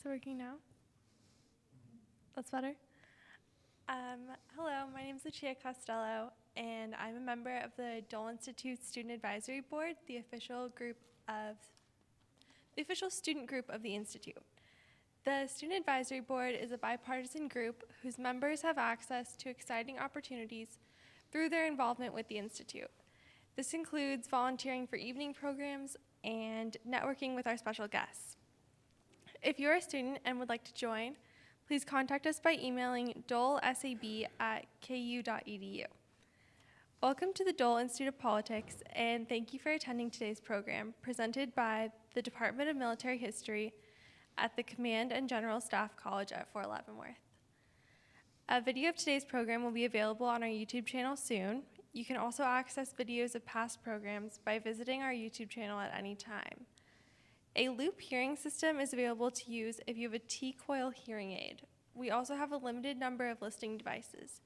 Is it working now? That's better? Hello, my name is Lucia Costello, and I'm a member of the Dole Institute Student Advisory Board, the official student group of the Institute. The Student Advisory Board is a bipartisan group whose members have access to exciting opportunities through their involvement with the Institute. This includes volunteering for evening programs and networking with our special guests. If you're a student and would like to join, please contact us by emailing dolesab@ku.edu. Welcome to the Dole Institute of Politics, and thank you for attending today's program presented by the Department of Military History at the Command and General Staff College at Fort Leavenworth. A video of today's program will be available on our YouTube channel soon. You can also access videos of past programs by visiting our YouTube channel at any time. A loop hearing system is available to use if you have a T-coil hearing aid. We also have a limited number of listening devices.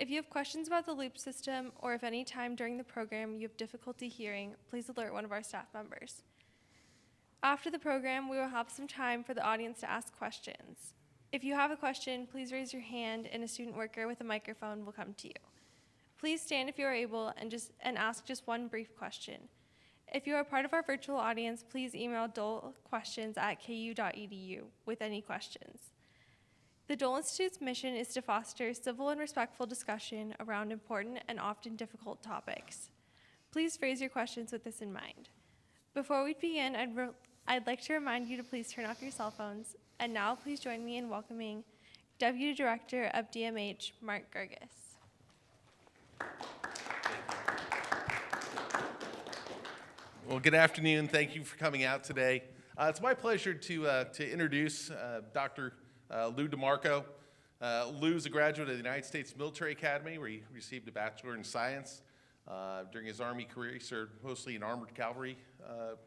If you have questions about the loop system, or if any time during the program you have difficulty hearing, please alert one of our staff members. After the program, we will have some time for the audience to ask questions. If you have a question, please raise your hand and a student worker with a microphone will come to you. Please stand if you are able and ask just one brief question. If you are part of our virtual audience, please email dolequestions@ku.edu with any questions. The Dole Institute's mission is to foster civil and respectful discussion around important and often difficult topics. Please phrase your questions with this in mind. Before we begin, I'd like to remind you to please turn off your cell phones. And now please join me in welcoming Deputy Director of DMH, Mark Gerges. Well, good afternoon. Thank you for coming out today. It's my pleasure to introduce Dr. Lou DiMarco. Lou is a graduate of the United States Military Academy, where he received a bachelor in science. During his Army career, he served mostly in armored cavalry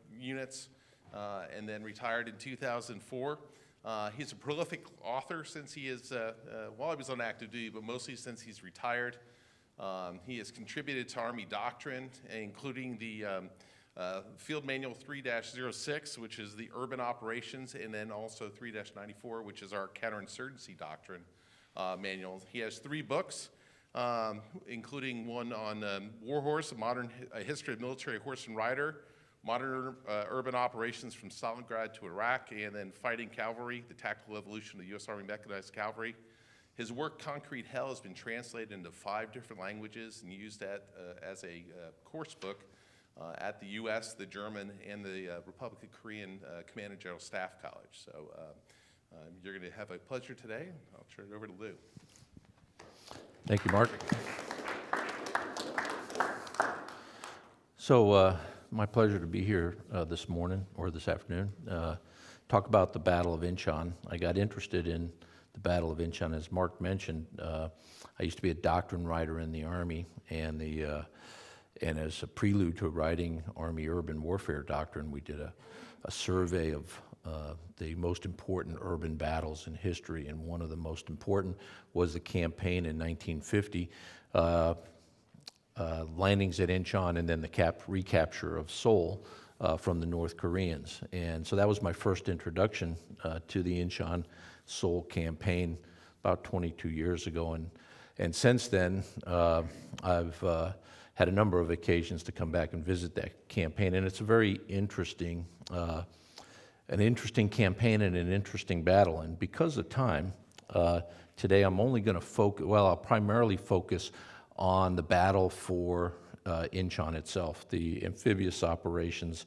units, and then retired in 2004. He's a prolific author since he is, while he was on active duty, but mostly since he's retired. He has contributed to Army doctrine, including the Field Manual 3-06, which is the urban operations, and then also 3-94, which is our counterinsurgency doctrine manual. He has 3 books, including one on War Horse, a history of military horse and rider, modern urban operations from Stalingrad to Iraq, and then Fighting Cavalry, the tactical evolution of the U.S. Army Mechanized Cavalry. His work, Concrete Hell, has been translated into 5 different languages and used as a course book at the U.S., the German, and the Republic of Korean Command and General Staff College. So you're going to have a pleasure today. I'll turn it over to Lou. Thank you, Mark. So my pleasure to be here this morning, or this afternoon, talk about the Battle of Inchon. I got interested in the Battle of Inchon, as Mark mentioned. I used to be a doctrine writer in the Army, and as a prelude to writing Army urban warfare doctrine, we did a survey of the most important urban battles in history, and one of the most important was the campaign in 1950, landings at Inchon, and then the recapture of Seoul from the North Koreans. And so that was my first introduction to the Inchon-Seoul campaign about 22 years ago. And since then, I've had a number of occasions to come back and visit that campaign, and it's a very interesting, campaign and an interesting battle. And because of time, today I'm only going to focus, I'll primarily focus on the battle for Inchon itself, the amphibious operations,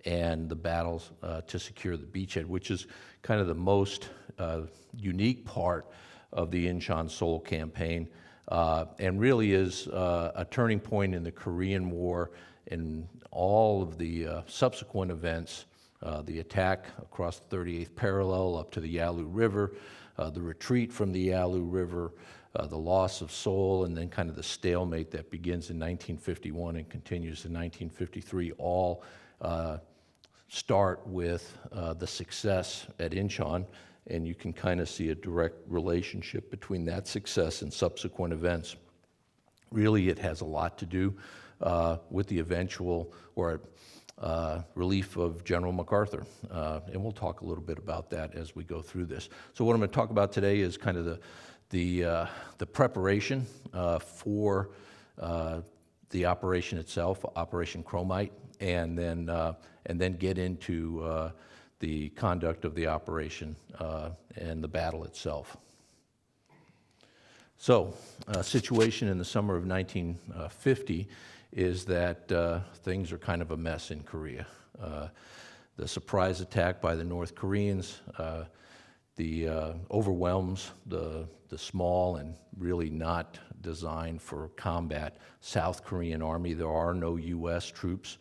and the battles to secure the beachhead, which is kind of the most unique part of the Inchon-Seoul campaign. And really is a turning point in the Korean War and all of the subsequent events, the attack across the 38th parallel up to the Yalu River, the retreat from the Yalu River, the loss of Seoul, and then kind of the stalemate that begins in 1951 and continues in 1953, all start with the success at Inchon. And you can kind of see a direct relationship between that success and subsequent events. Really, it has a lot to do with the eventual, or relief of General MacArthur. And we'll talk a little bit about that as we go through this. So what I'm going to talk about today is kind of the preparation for the operation itself, Operation Chromite, and then get into the conduct of the operation and the battle itself. So, situation in the summer of 1950 is that things are kind of a mess in Korea. The surprise attack by the North Koreans overwhelms the small and really not designed for combat South Korean army. There are no U.S. troops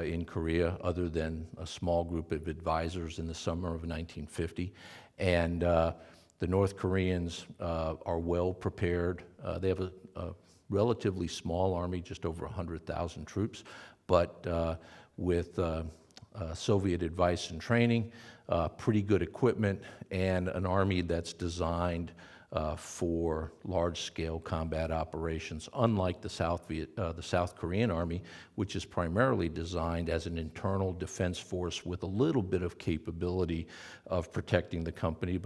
in Korea other than a small group of advisors in the summer of 1950. And the North Koreans are well prepared. They have a relatively small army, just over 100,000 troops, but with Soviet advice and training, pretty good equipment, and an army that's designed for large-scale combat operations, unlike the South Korean army, which is primarily designed as an internal defense force with a little bit of capability of protecting the country,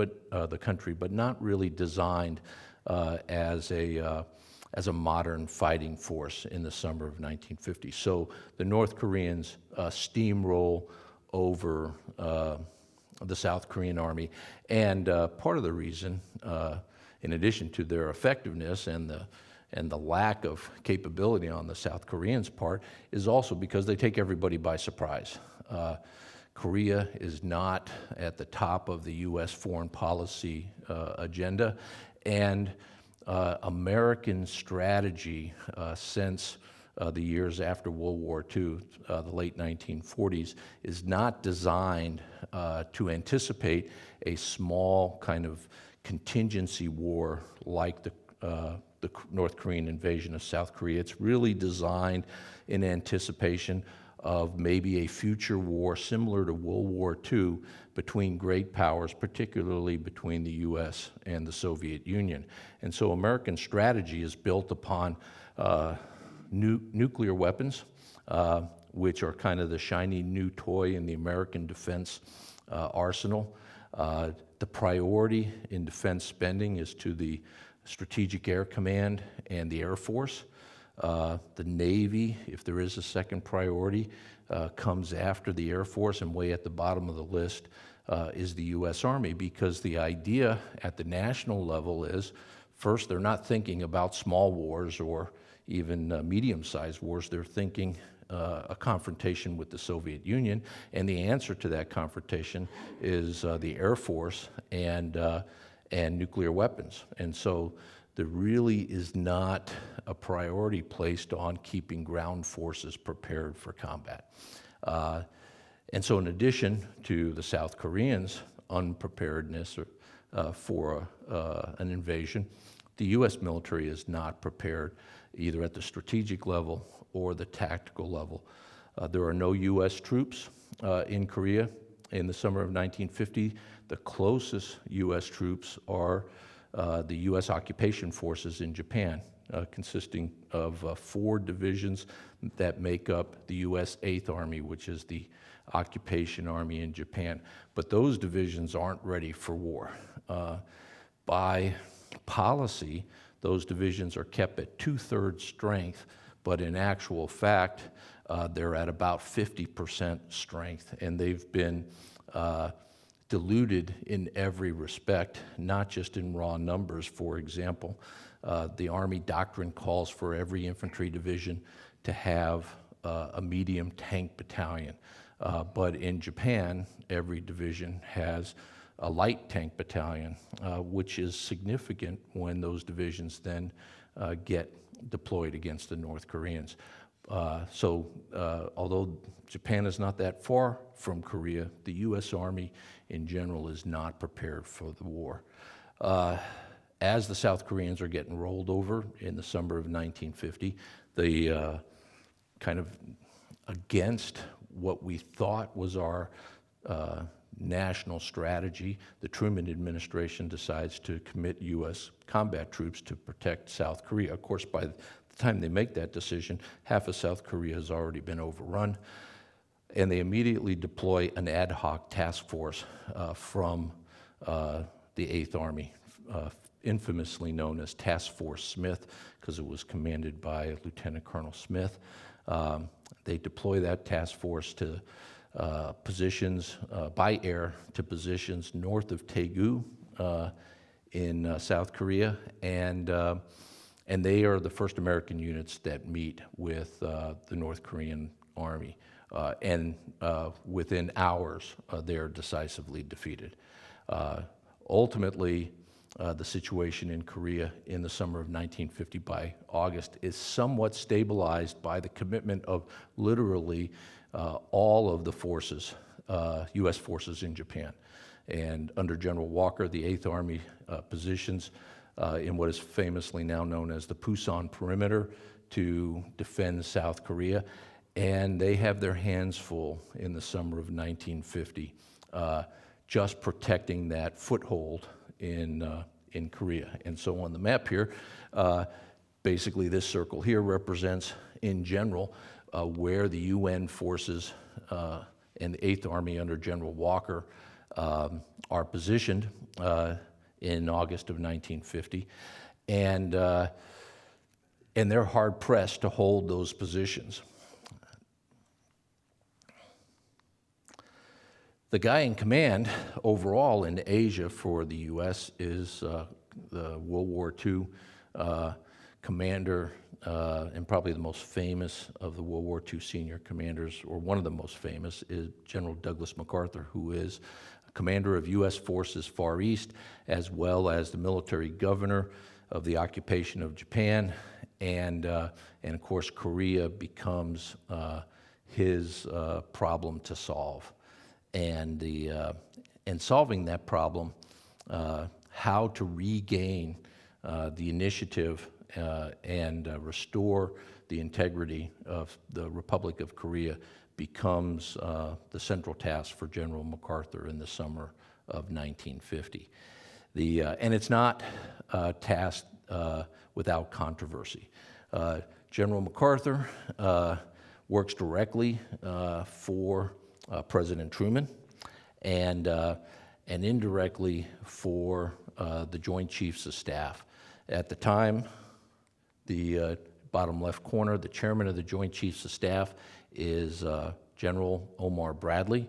but not really designed as a modern fighting force in the summer of 1950. So the North Koreans steamroll over the South Korean army, and part of the reason, in addition to their effectiveness and the lack of capability on the South Koreans' part, is also because they take everybody by surprise. Korea is not at the top of the U.S. foreign policy agenda, and American strategy since the years after World War II, the late 1940s, is not designed to anticipate a small kind of contingency war like the North Korean invasion of South Korea. It's really designed in anticipation of maybe a future war similar to World War II between great powers, particularly between the U.S. and the Soviet Union. And so American strategy is built upon nuclear weapons, which are kind of the shiny new toy in the American defense arsenal. The priority in defense spending is to the Strategic Air Command and the Air Force. The Navy, if there is a second priority, comes after the Air Force, and way at the bottom of the list is the U.S. Army, because the idea at the national level is, first, they're not thinking about small wars or even medium-sized wars. They're thinking a confrontation with the Soviet Union, and the answer to that confrontation is the Air Force and nuclear weapons. And so there really is not a priority placed on keeping ground forces prepared for combat. And so in addition to the South Koreans' unpreparedness for an invasion, the U.S. military is not prepared either at the strategic level or the tactical level. There are no U.S. troops in Korea in the summer of 1950. The closest U.S. troops are the U.S. occupation forces in Japan, consisting of 4 divisions that make up the U.S. 8th Army, which is the occupation army in Japan. But those divisions aren't ready for war. By policy, those divisions are kept at 2/3 strength, but in actual fact, they're at about 50% strength, and they've been diluted in every respect, not just in raw numbers. For example, the Army doctrine calls for every infantry division to have a medium tank battalion, but in Japan, every division has a light tank battalion, which is significant when those divisions then get deployed against the North Koreans. So although Japan is not that far from Korea, the U.S. Army in general is not prepared for the war. As the South Koreans are getting rolled over in the summer of 1950, the kind of against what we thought was our national strategy, the Truman administration decides to commit U.S. combat troops to protect South Korea. Of course, by the time they make that decision, half of South Korea has already been overrun. and they immediately deploy an ad hoc task force from the 8th Army, infamously known as Task Force Smith, because it was commanded by Lieutenant Colonel Smith. They deploy that task force to positions by air to positions north of Daegu in South Korea, and they are the first American units that meet with the North Korean Army, and within hours they are decisively defeated. Ultimately, the situation in Korea in the summer of 1950 by August is somewhat stabilized by the commitment of literally all of the forces, U.S. forces in Japan. And under General Walker, the 8th Army positions in what is famously now known as the Pusan Perimeter to defend South Korea. And they have their hands full in the summer of 1950, just protecting that foothold in Korea. And so on the map here, basically this circle here represents, in general, where the UN forces and the 8th Army under General Walker are positioned in August of 1950. And they're hard-pressed to hold those positions. The guy in command overall in Asia for the U.S. is the World War II commander, and probably the most famous of the World War II senior commanders, or one of the most famous, is General Douglas MacArthur, who is commander of U.S. forces Far East, as well as the military governor of the occupation of Japan, and of course Korea becomes his problem to solve. And solving that problem, how to regain the initiative and restore the integrity of the Republic of Korea becomes the central task for General MacArthur in the summer of 1950. And it's not tasked without controversy. General MacArthur works directly for President Truman, and indirectly for the Joint Chiefs of Staff. At the time, the bottom left corner, the chairman of the Joint Chiefs of Staff is General Omar Bradley,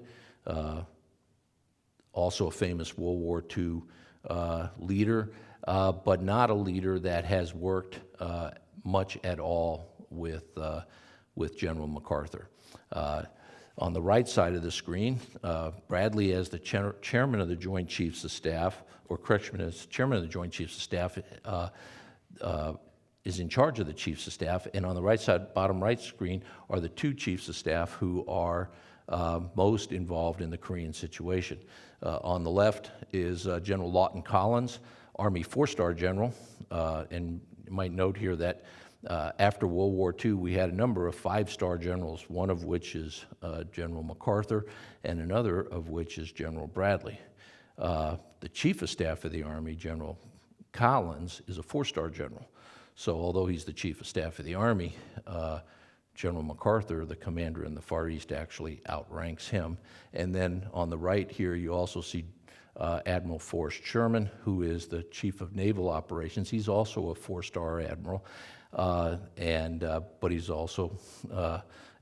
also a famous World War II leader, but not a leader that has worked much at all with General MacArthur. On the right side of the screen, Bradley, as the chairman of the Joint Chiefs of Staff, or correction, as chairman of the Joint Chiefs of Staff, is in charge of the Chiefs of Staff. And on the right side, bottom right screen, are the two Chiefs of Staff who are most involved in the Korean situation. On the left is General Lawton Collins, Army 4-star general, and you might note here that after World War II, we had a number of 5-star generals, one of which is General MacArthur, and another of which is General Bradley. The Chief of Staff of the Army, General Collins, is a 4-star general. So although he's the Chief of Staff of the Army, General MacArthur, the commander in the Far East, actually outranks him. And then on the right here, you also see Admiral Forrest Sherman, who is the Chief of Naval Operations. He's also a 4-star admiral. But he's also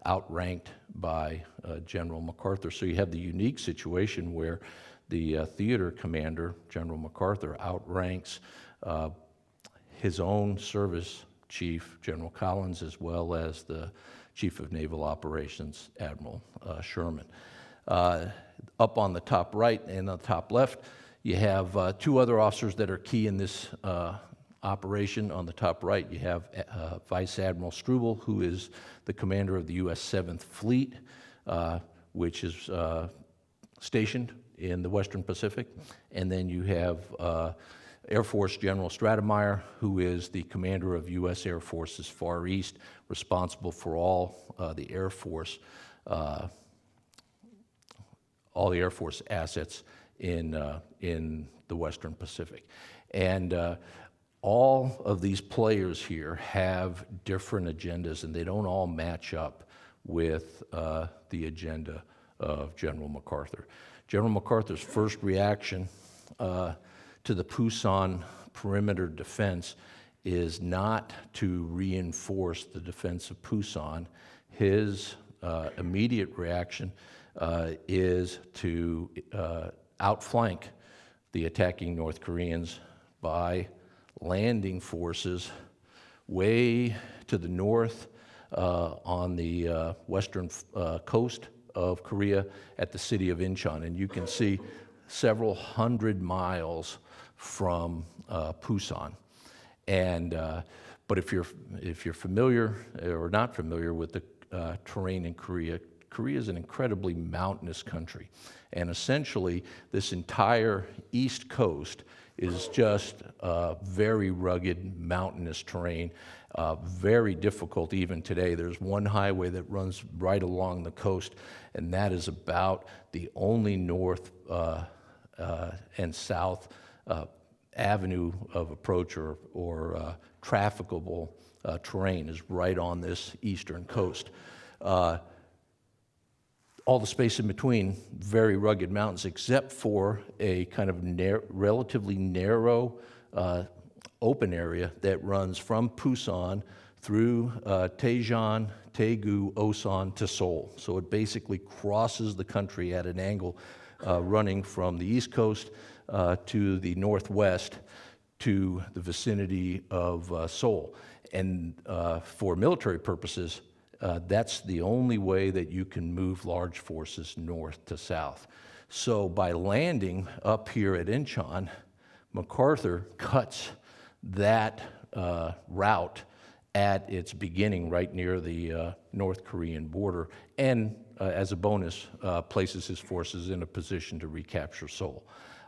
outranked by General MacArthur. So you have the unique situation where the theater commander, General MacArthur, outranks his own service chief, General Collins, as well as the Chief of Naval Operations, Admiral Sherman. Up on the top right and on the top left, you have two other officers that are key in this operation. On the top right, you have Vice Admiral Struble, who is the commander of the U.S. 7th Fleet, which is stationed in the Western Pacific. And then you have Air Force General Stratemeyer, who is the commander of U.S. Air Force's Far East, responsible for all the Air Force assets in the Western Pacific. And all of these players here have different agendas, and they don't all match up with the agenda of General MacArthur. General MacArthur's first reaction to the Pusan perimeter defense is not to reinforce the defense of Pusan. His immediate reaction is to outflank the attacking North Koreans by landing forces way to the north on the western coast of Korea at the city of Incheon. And you can see several hundred miles from Pusan. And but if you're familiar or not familiar with the terrain in Korea, Korea is an incredibly mountainous country, and essentially this entire east coast is just very rugged mountainous terrain, very difficult even today. There's one highway that runs right along the coast, and that is about the only north and south avenue of approach or trafficable terrain is right on this eastern coast. All the space in between, very rugged mountains, except for a kind of relatively narrow open area that runs from Pusan through Daejeon, Daegu, Osan to Seoul. So it basically crosses the country at an angle running from the east coast to the northwest to the vicinity of Seoul. And for military purposes, that's the only way that you can move large forces north to south. So by landing up here at Incheon, MacArthur cuts that route at its beginning right near the North Korean border, and as a bonus, places his forces in a position to recapture Seoul.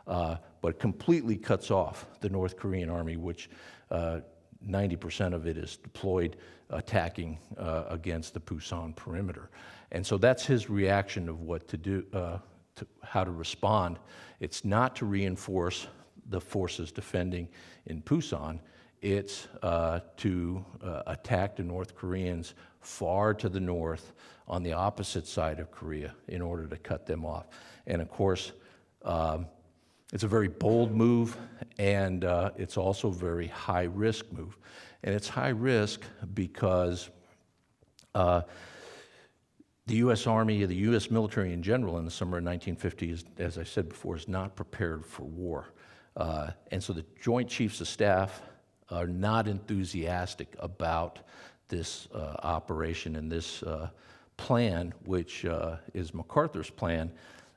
But completely cuts off the North Korean army, which 90% of it is deployed attacking against the Pusan perimeter. And so that's his reaction of what to do, how to respond. It's not to reinforce the forces defending in Pusan. It's to attack the North Koreans far to the north on the opposite side of Korea in order to cut them off. And of course, it's a very bold move, and it's also a very high-risk move. And it's high risk because the U.S. Army, the U.S. military in general in the summer of 1950, as I said before, is not prepared for war. And so the Joint Chiefs of Staff are not enthusiastic about this operation and this plan, which is MacArthur's plan,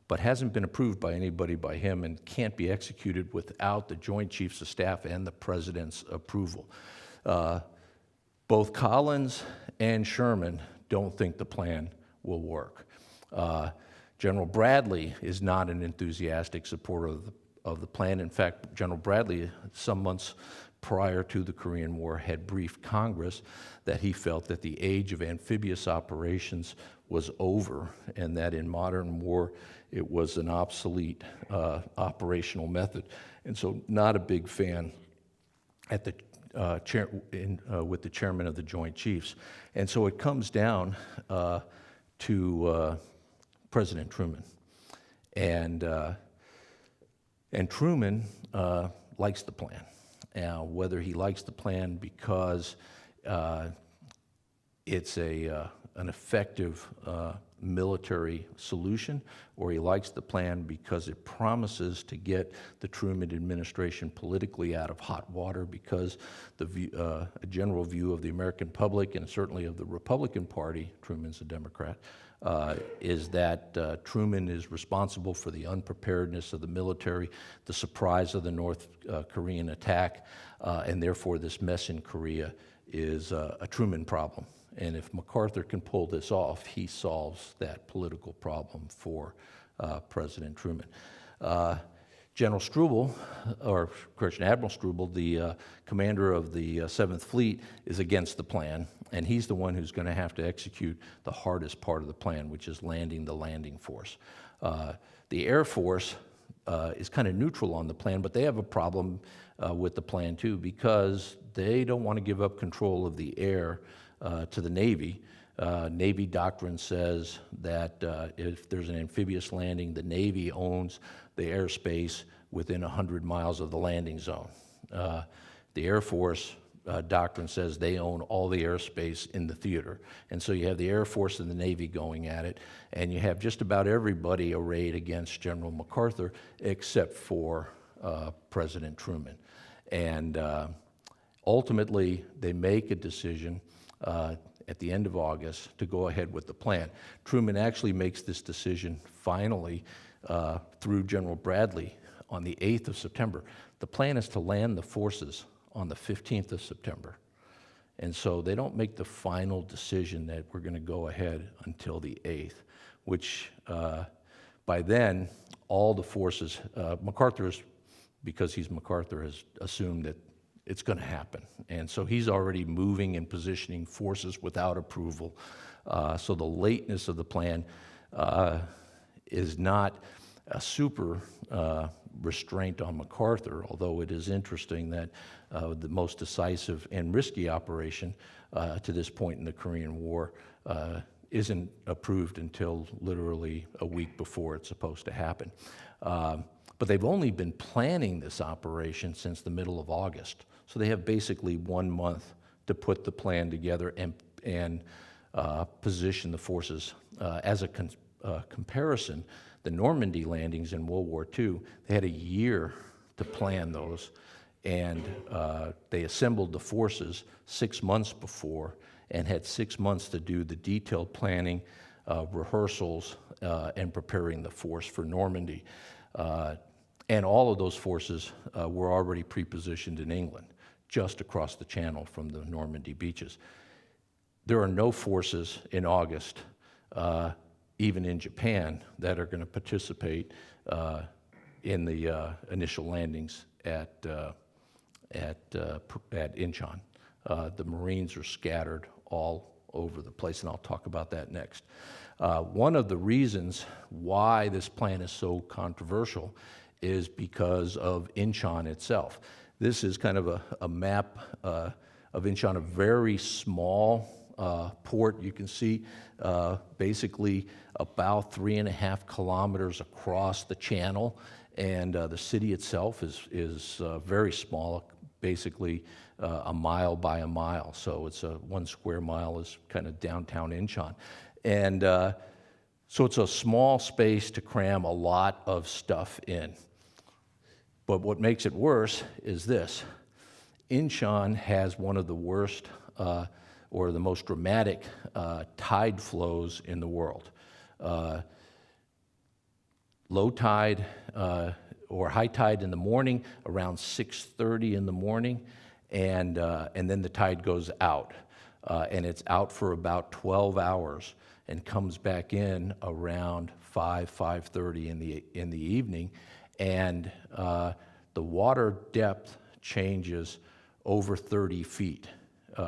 but hasn't been approved by anybody by him and can't be executed without the Joint Chiefs of Staff and the President's approval. Both Collins and Sherman don't think the plan will work. General Bradley is not an enthusiastic supporter of the plan. In fact, General Bradley, some months prior to the Korean War, had briefed Congress that he felt that the age of amphibious operations was over and that in modern war it was an obsolete operational method. And so not a big fan at the with the chairman of the Joint Chiefs. And so it comes down to President Truman. And Truman likes the plan. Now, whether he likes the plan because it's an effective military solution, or he likes the plan because it promises to get the Truman administration politically out of hot water, because a general view of the American public and certainly of the Republican Party, Truman's a Democrat, is that Truman is responsible for the unpreparedness of the military, the surprise of the North Korean attack, and therefore this mess in Korea is a Truman problem. And if MacArthur can pull this off, he solves that political problem for President Truman. General Struble, or correction, Admiral Struble, the commander of the 7th Fleet, is against the plan, and he's the one who's going to have to execute the hardest part of the plan, which is landing the landing force. The Air Force is kind of neutral on the plan, but they have a problem with the plan too, because they don't want to give up control of the air to the Navy, Navy doctrine says that if there's an amphibious landing, the Navy owns the airspace within 100 miles of the landing zone. The Air Force doctrine says they own all the airspace in the theater. And so you have the Air Force and the Navy going at it, and you have just about everybody arrayed against General MacArthur except for President Truman. And ultimately, they make a decision at the end of August to go ahead with the plan. Truman actually makes this decision finally through General Bradley on the 8th of September. The plan is to land the forces on the 15th of September. And so they don't make the final decision that we're going to go ahead until the 8th, which by then, all the forces, MacArthur, because he's MacArthur, has assumed that it's going to happen. And so he's already moving and positioning forces without approval. So the lateness of the plan is not a super restraint on MacArthur, although it is interesting that the most decisive and risky operation to this point in the Korean War isn't approved until literally a week before it's supposed to happen. But they've only been planning this operation since the middle of August. So they have basically 1 month to put the plan together and position the forces. As a comparison, the Normandy landings in World War II, they had a year to plan those, and they assembled the forces 6 months before and had 6 months to do the detailed planning, rehearsals, and preparing the force for Normandy. And all of those forces were already pre-positioned in England, just across the channel from the Normandy beaches. There are no forces in August, even in Japan, that are going to participate in the initial landings at Inchon. The Marines are scattered all over the place, and I'll talk about that next. One of the reasons why this plan is so controversial is because of Incheon itself. This is kind of a map of Incheon, a very small port. You can see basically about 3.5 kilometers across the channel, and the city itself is very small, basically a mile by a mile. So it's 1 square mile is kind of downtown Incheon. And so it's a small space to cram a lot of stuff in. But what makes it worse is this. Incheon has one of the worst or the most dramatic tide flows in the world. Low tide or high tide in the morning, around 6:30 in the morning, and then the tide goes out. And it's out for about 12 hours and comes back in around 5:30 in the evening. And the water depth changes over 30 feet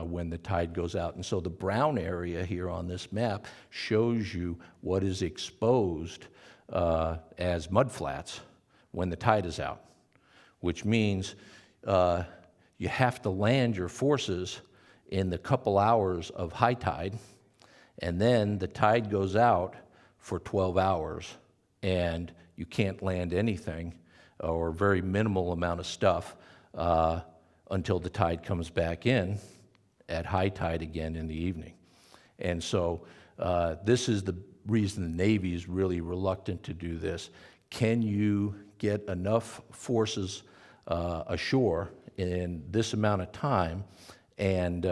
when the tide goes out. And so the brown area here on this map shows you what is exposed as mudflats when the tide is out, which means you have to land your forces in the couple hours of high tide, and then the tide goes out for 12 hours, and you can't land anything or very minimal amount of stuff until the tide comes back in at high tide again in the evening. And so this is the reason the Navy is really reluctant to do this. Can you get enough forces ashore in this amount of time and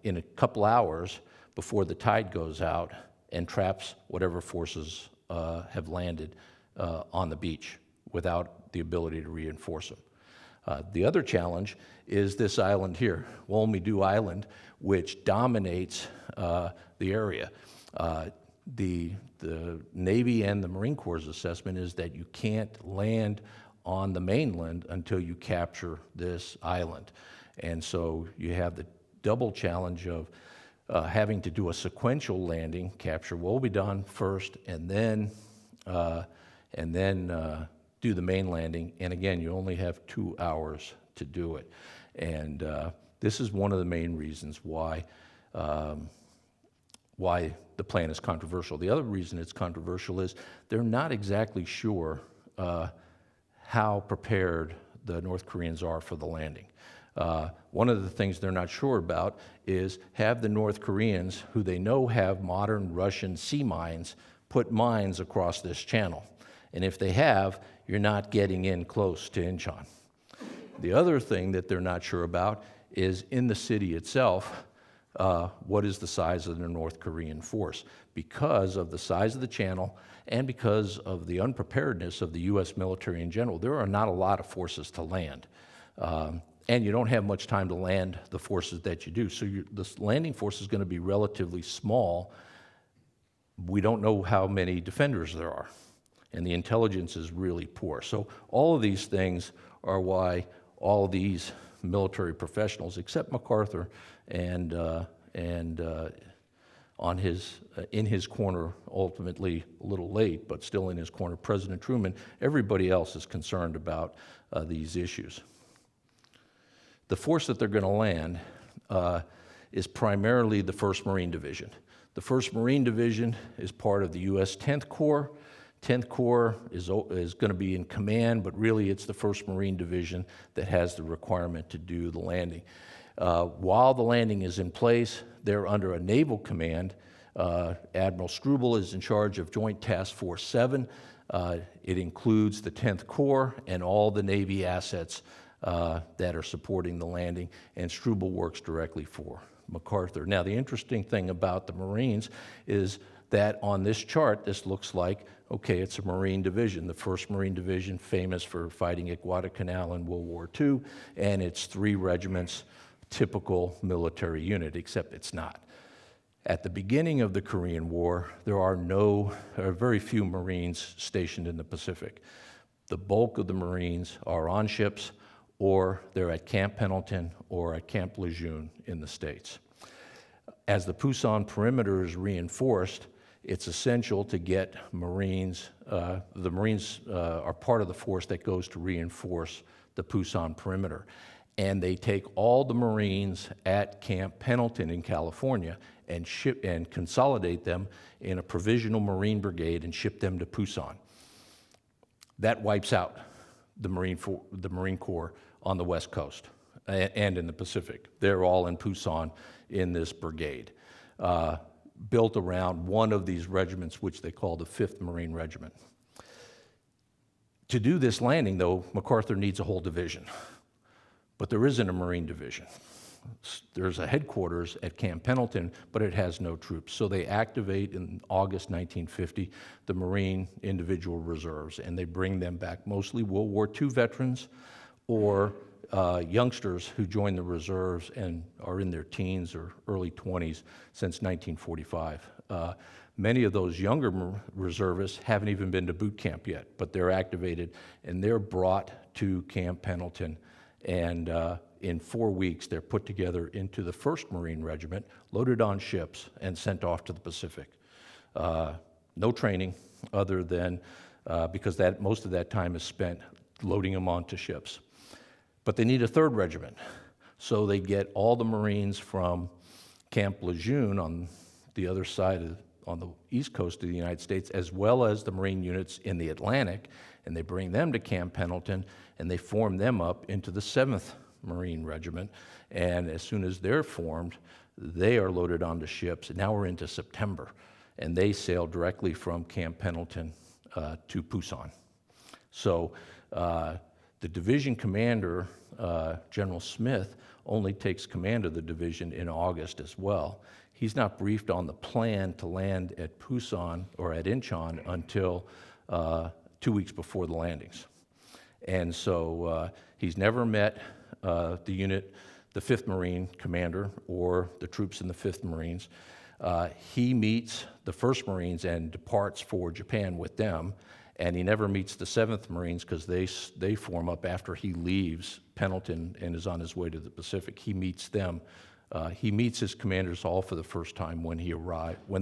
in a couple hours before the tide goes out and traps whatever forces have landed on the beach without the ability to reinforce them? The other challenge is this island here, Wolmedu Island, which dominates the area. The Navy and the Marine Corps' assessment is that you can't land on the mainland until you capture this island. And so you have the double challenge of having to do a sequential landing, capture Wolmedu first, and then do the main landing. And again, you only have 2 hours to do it. And this is one of the main reasons why why the plan is controversial. The other reason it's controversial is they're not exactly sure how prepared the North Koreans are for the landing. One of the things they're not sure about is have the North Koreans, who they know have modern Russian sea mines, put mines across this channel. And if they have, you're not getting in close to Incheon. The other thing that they're not sure about is in the city itself, what is the size of the North Korean force? Because of the size of the channel and because of the unpreparedness of the U.S. military in general, there are not a lot of forces to land. And you don't have much time to land the forces that you do. So this landing force is going to be relatively small. We don't know how many defenders there are, and the intelligence is really poor. So all of these things are why all these military professionals, except MacArthur and in his corner, ultimately a little late, but still in his corner, President Truman, everybody else is concerned about these issues. The force that they're going to land is primarily the 1st Marine Division. The 1st Marine Division is part of the U.S. 10th Corps. 10th Corps is going to be in command, but really it's the 1st Marine Division that has the requirement to do the landing. While the landing is in place, they're under a naval command. Admiral Struble is in charge of Joint Task Force 7. It includes the 10th Corps and all the Navy assets that are supporting the landing, and Struble works directly for MacArthur. Now, the interesting thing about the Marines is that on this chart, this looks like, okay, it's a Marine division, the 1st Marine Division, famous for fighting at Guadalcanal in World War II, and it's 3 regiments, typical military unit, except it's not. At the beginning of the Korean War, there are very few Marines stationed in the Pacific. The bulk of the Marines are on ships, or they're at Camp Pendleton or at Camp Lejeune in the States. As the Pusan perimeter is reinforced, it's essential to get Marines. The Marines are part of the force that goes to reinforce the Pusan perimeter. And they take all the Marines at Camp Pendleton in California and consolidate them in a provisional Marine brigade and ship them to Pusan. That wipes out the Marine Corps on the West Coast and in the Pacific. They're all in Pusan in this brigade, built around one of these regiments, which they call the 5th Marine Regiment. To do this landing, though, MacArthur needs a whole division, but there isn't a Marine division. There's a headquarters at Camp Pendleton, but it has no troops. So they activate in August 1950 the Marine Individual Reserves, and they bring them back, mostly World War II veterans or youngsters who join the reserves and are in their teens or early 20s since 1945. Many of those younger reservists haven't even been to boot camp yet, but they're activated, and they're brought to Camp Pendleton, and in 4 weeks, they're put together into the 1st Marine Regiment, loaded on ships, and sent off to the Pacific. No training other than, because most of that time is spent loading them onto ships. But they need a 3rd regiment. So they get all the Marines from Camp Lejeune on the other side, on the east coast of the United States, as well as the Marine units in the Atlantic, and they bring them to Camp Pendleton, and they form them up into the 7th Marine Regiment. And as soon as they're formed, they are loaded onto ships. And now we're into September, and they sail directly from Camp Pendleton to Pusan. So the division commander, General Smith, only takes command of the division in August as well. He's not briefed on the plan to land at Pusan or at Inchon until 2 weeks before the landings. And so he's never met the unit, the 5th Marine commander, or the troops in the 5th Marines. He meets the 1st Marines and departs for Japan with them, and he never meets the 7th Marines because they form up after he leaves Pendleton and is on his way to the Pacific. He meets them. He meets his commanders all for the first time when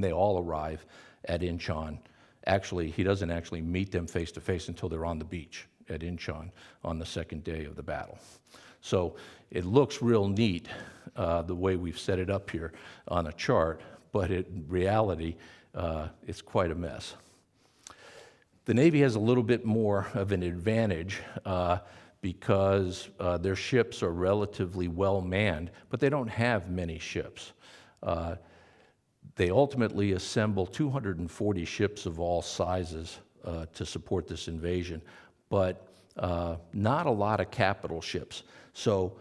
they all arrive at Inchon. Actually, he doesn't actually meet them face to face until they're on the beach at Inchon on the 2nd day of the battle. So it looks real neat the way we've set it up here on a chart, but in reality, it's quite a mess. The Navy has a little bit more of an advantage because their ships are relatively well manned, but they don't have many ships. They ultimately assemble 240 ships of all sizes to support this invasion, but not a lot of capital ships. So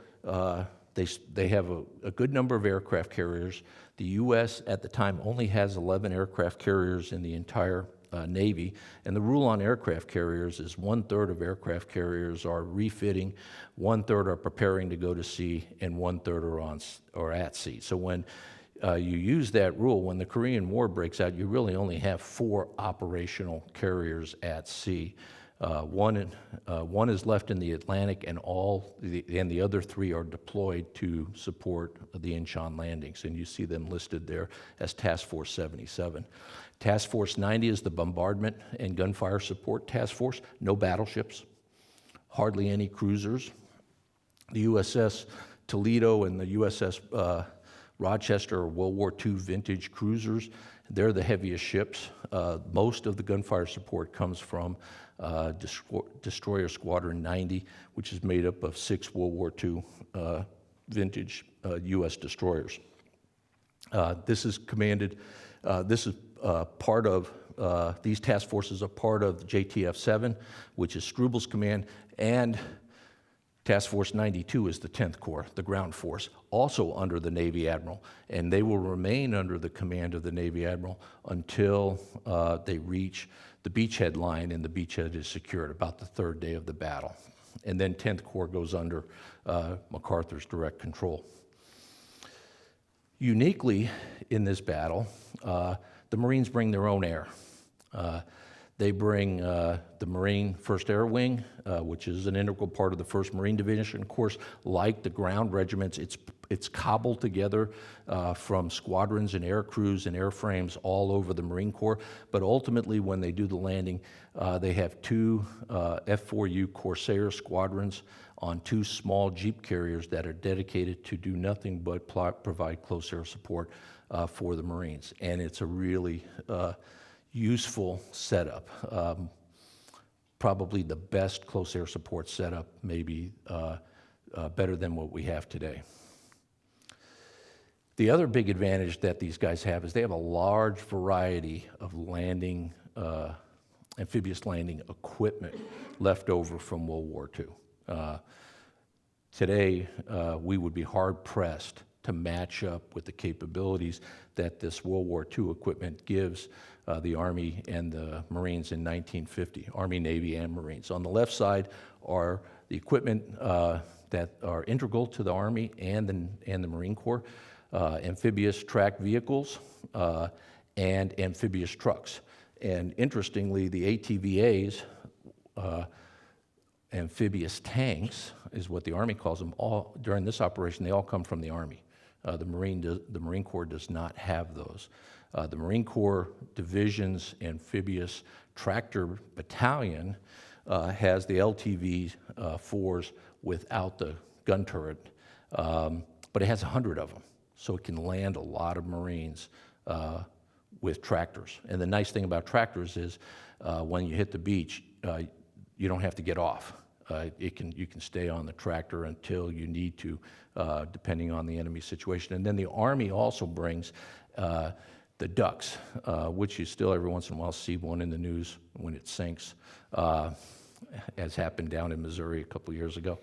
they have a good number of aircraft carriers. The U.S. at the time only has 11 aircraft carriers in the entire Navy, and the rule on aircraft carriers is 1/3 of aircraft carriers are refitting, 1/3 are preparing to go to sea, and 1/3 are at sea. So when you use that rule, when the Korean War breaks out, you really only have 4 operational carriers at sea. One is left in the Atlantic, and the other 3 are deployed to support the Inchon landings, and you see them listed there as Task Force 77. Task Force 90 is the bombardment and gunfire support task force. No battleships, hardly any cruisers. The USS Toledo and the USS Rochester are World War II vintage cruisers. They're the heaviest ships. Most of the gunfire support comes from Destroyer Squadron 90, which is made up of 6 World War II vintage U.S. destroyers. This is commanded, part of, these task forces are part of JTF-7, which is Strubel's command, and Task Force 92 is the 10th Corps, the ground force, also under the Navy Admiral, and they will remain under the command of the Navy Admiral until they reach the beachhead line, and the beachhead is secured about the 3rd day of the battle. And then 10th Corps goes under MacArthur's direct control. Uniquely in this battle, the Marines bring their own air. They bring the Marine 1st Air Wing, which is an integral part of the 1st Marine Division. Of course, like the ground regiments, it's cobbled together from squadrons and air crews and airframes all over the Marine Corps. But ultimately, when they do the landing, they have 2 F-4U Corsair squadrons on 2 small Jeep carriers that are dedicated to do nothing but provide close air support for the Marines. And it's a really useful setup. Probably the best close air support setup, maybe better than what we have today. The other big advantage that these guys have is they have a large variety of landing, amphibious landing equipment left over from World War II. Today, we would be hard-pressed to match up with the capabilities that this World War II equipment gives the Army and the Marines in 1950, Army, Navy, and Marines. On the left side are the equipment that are integral to the Army and the Marine Corps, amphibious tracked vehicles and amphibious trucks. And interestingly, the ATVAs, amphibious tanks, is what the Army calls them. All during this operation, they all come from the Army. The Marine Corps does not have those. The Marine Corps Division's amphibious tractor battalion has the LTV-4s without the gun turret, but it has 100 of them, so it can land a lot of Marines with tractors. And the nice thing about tractors is when you hit the beach, you don't have to get off. You can stay on the tractor until you need to, depending on the enemy situation. And then the Army also brings the ducks, which you still every once in a while see one in the news when it sinks, as happened down in Missouri a couple years ago.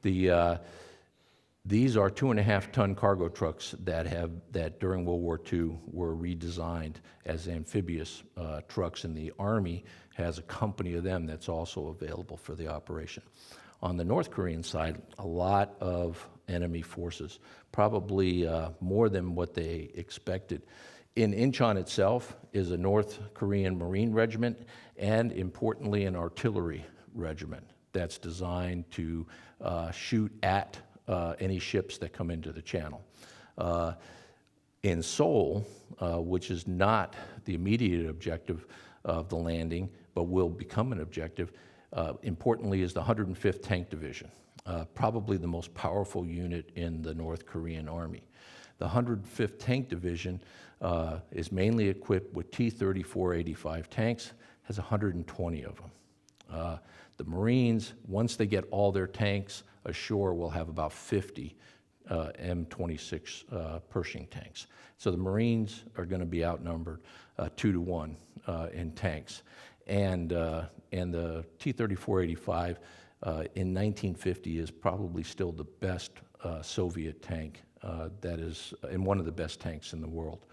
These are 2.5-ton cargo trucks that during World War II were redesigned as amphibious trucks, and the Army has a company of them that's also available for the operation. On the North Korean side, a lot of enemy forces, probably more than what they expected. In Incheon itself is a North Korean Marine regiment and, importantly, an artillery regiment that's designed to shoot at any ships that come into the channel. In Seoul, which is not the immediate objective of the landing, but will become an objective, importantly is the 105th Tank Division, probably the most powerful unit in the North Korean Army. The 105th Tank Division is mainly equipped with T-34-85 tanks, has 120 of them. The Marines, once they get all their tanks ashore, will have about 50 M26 Pershing tanks. So the Marines are going to be outnumbered 2 to 1 in tanks. And the T-34-85 in 1950 is probably still the best Soviet tank that is, and one of the best tanks in the world.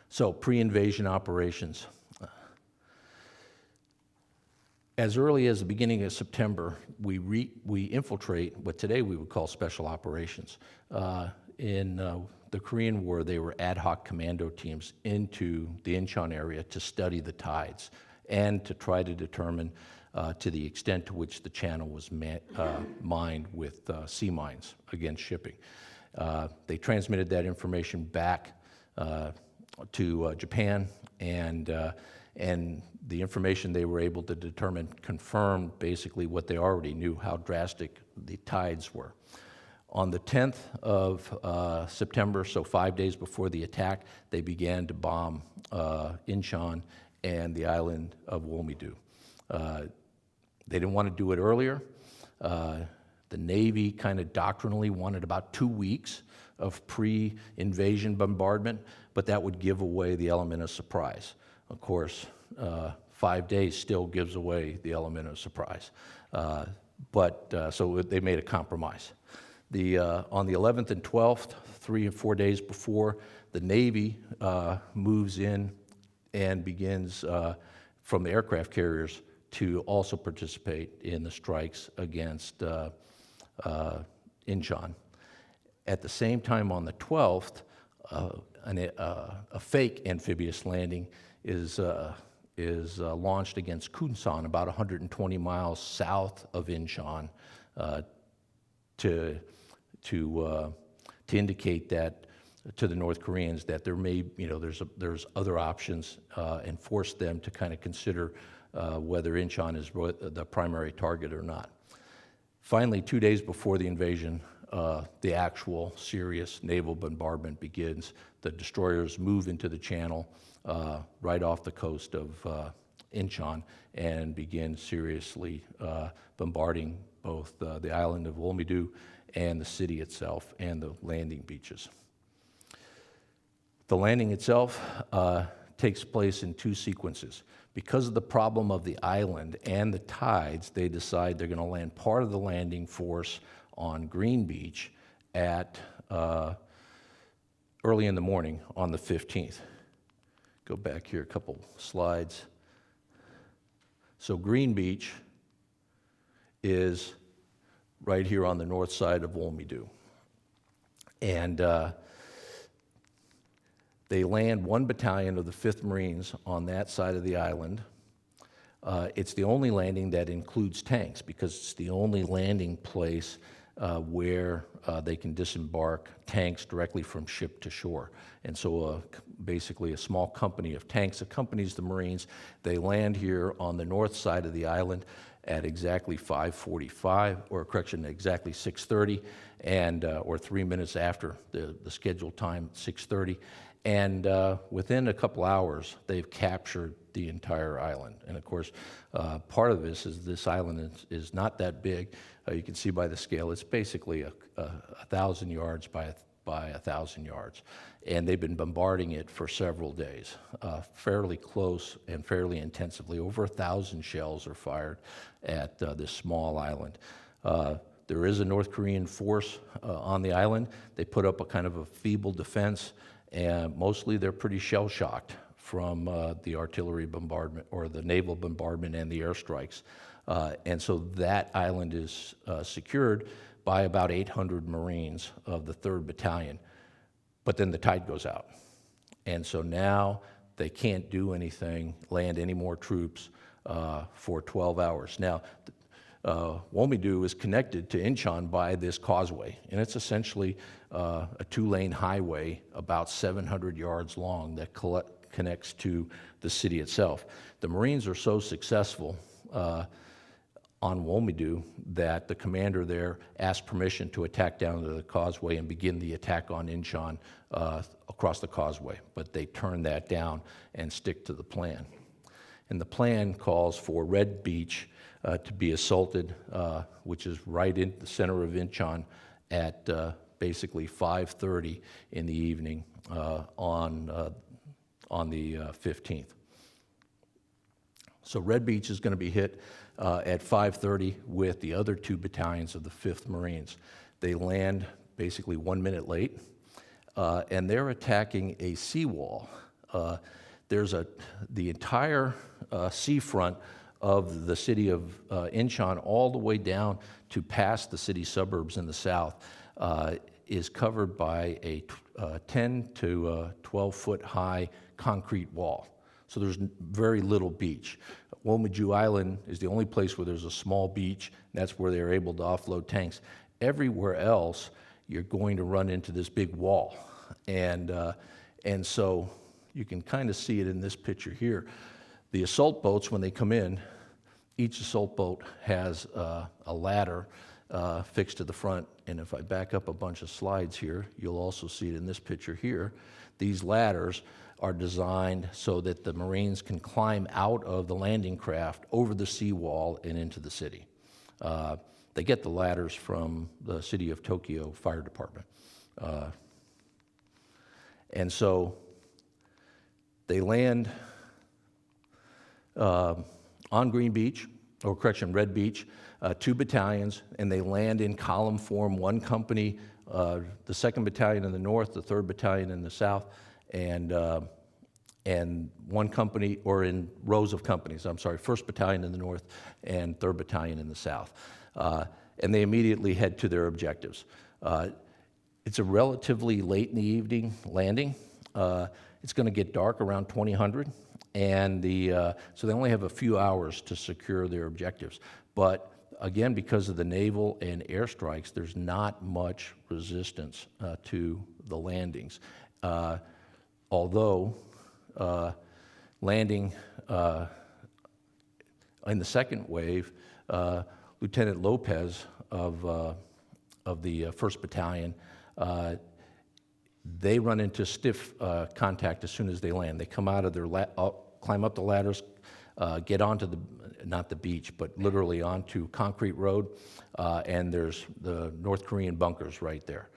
So pre-invasion operations. As early as the beginning of September, we infiltrate what today we would call special operations. In the Korean War, they were ad hoc commando teams into the Incheon area to study the tides and to try to determine to the extent to which the channel was mined with sea mines against shipping. They transmitted that information back to Japan, and the information they were able to determine confirmed basically what they already knew, how drastic the tides were. On the 10th of September, so 5 days before the attack, they began to bomb Inchon and the island of Wolmido. They didn't want to do it earlier. The Navy kind of doctrinally wanted about 2 weeks of pre-invasion bombardment, but that would give away the element of surprise. Of course, 5 days still gives away the element of surprise. So they made a compromise. On the 11th and 12th, 3 and 4 days before, the Navy moves in and begins from the aircraft carriers to also participate in the strikes against Inchon. At the same time, on the 12th, a fake amphibious landing is launched against Kunsan, about 120 miles south of Inchon, to indicate that to the North Koreans that there may, there's other options, and force them to kind of consider whether Inchon is the primary target or not. Finally, 2 days before the invasion, the actual serious naval bombardment begins. The destroyers move into the channel right off the coast of Inchon and begin seriously bombarding both the island of Wolmido and the city itself and the landing beaches. The landing itself takes place in 2 sequences. Because of the problem of the island and the tides, they decide they're going to land part of the landing force on Green Beach at early in the morning on the 15th. Go back here a couple slides. So Green Beach is right here on the north side of Wolmido. And they land 1 battalion of the 5th Marines on that side of the island. It's the only landing that includes tanks because it's the only landing place where they can disembark tanks directly from ship to shore. And so basically a small company of tanks accompanies the Marines. They land here on the north side of the island at exactly 5:45, or correction, exactly 6:30, and or 3 minutes after the scheduled time, 6:30. And within a couple hours, they've captured the entire island. And of course, part of this island is not that big. You can see by the scale, it's basically 1,000 yards by 1,000 yards. And they've been bombarding it for several days, fairly close and fairly intensively. Over 1,000 shells are fired at this small island. There is a North Korean force on the island. They put up a kind of a feeble defense, and mostly they're pretty shell-shocked from the artillery bombardment or the naval bombardment and the airstrikes. And so that island is secured by about 800 Marines of the 3rd Battalion. But then the tide goes out. And so now they can't do anything, land any more troops for 12 hours. Now, Wolmido is connected to Inchon by this causeway, and it's essentially a 2-lane highway about 700 yards long that connects to the city itself. The Marines are so successful on Womedu that the commander there asked permission to attack down to the causeway and begin the attack on Inchon across the causeway. But they turned that down and stick to the plan. And the plan calls for Red Beach to be assaulted, which is right in the center of Inchon at basically 5:30 in the evening on the 15th. So Red Beach is going to be hit at 5:30 with the other 2 battalions of the 5th Marines. They land basically 1 minute late, and they're attacking a seawall. There's the entire seafront of the city of Inchon all the way down to past the city suburbs in the south is covered by a 10 to 12 foot high concrete wall. So there's very little beach. Womedu Island is the only place where there's a small beach. That's where they're able to offload tanks. Everywhere else, you're going to run into this big wall. And so you can kind of see it in this picture here. The assault boats, when they come in, each assault boat has a ladder fixed to the front. And if I back up a bunch of slides here, you'll also see it in this picture here. These ladders are designed so that the Marines can climb out of the landing craft over the seawall and into the city. They get the ladders from the City of Tokyo Fire Department. And so they land on Green Beach, or correction, Red Beach, 2 battalions, and they land in column form, 1 company, the 2nd Battalion in the north, the 3rd Battalion in the south, and 1 company, or in rows of companies, 1st Battalion in the north and 3rd Battalion in the south. And they immediately head to their objectives. It's a relatively late in the evening landing. It's going to get dark around 2000, and so they only have a few hours to secure their objectives. But again, because of the naval and airstrikes, there's not much resistance to the landings. Although landing in the second wave, Lieutenant Lopez of the 1st Battalion, they run into stiff contact as soon as they land. They come out of their climb up the ladders, get onto not the beach, but literally onto concrete road, and there's the North Korean bunkers right there.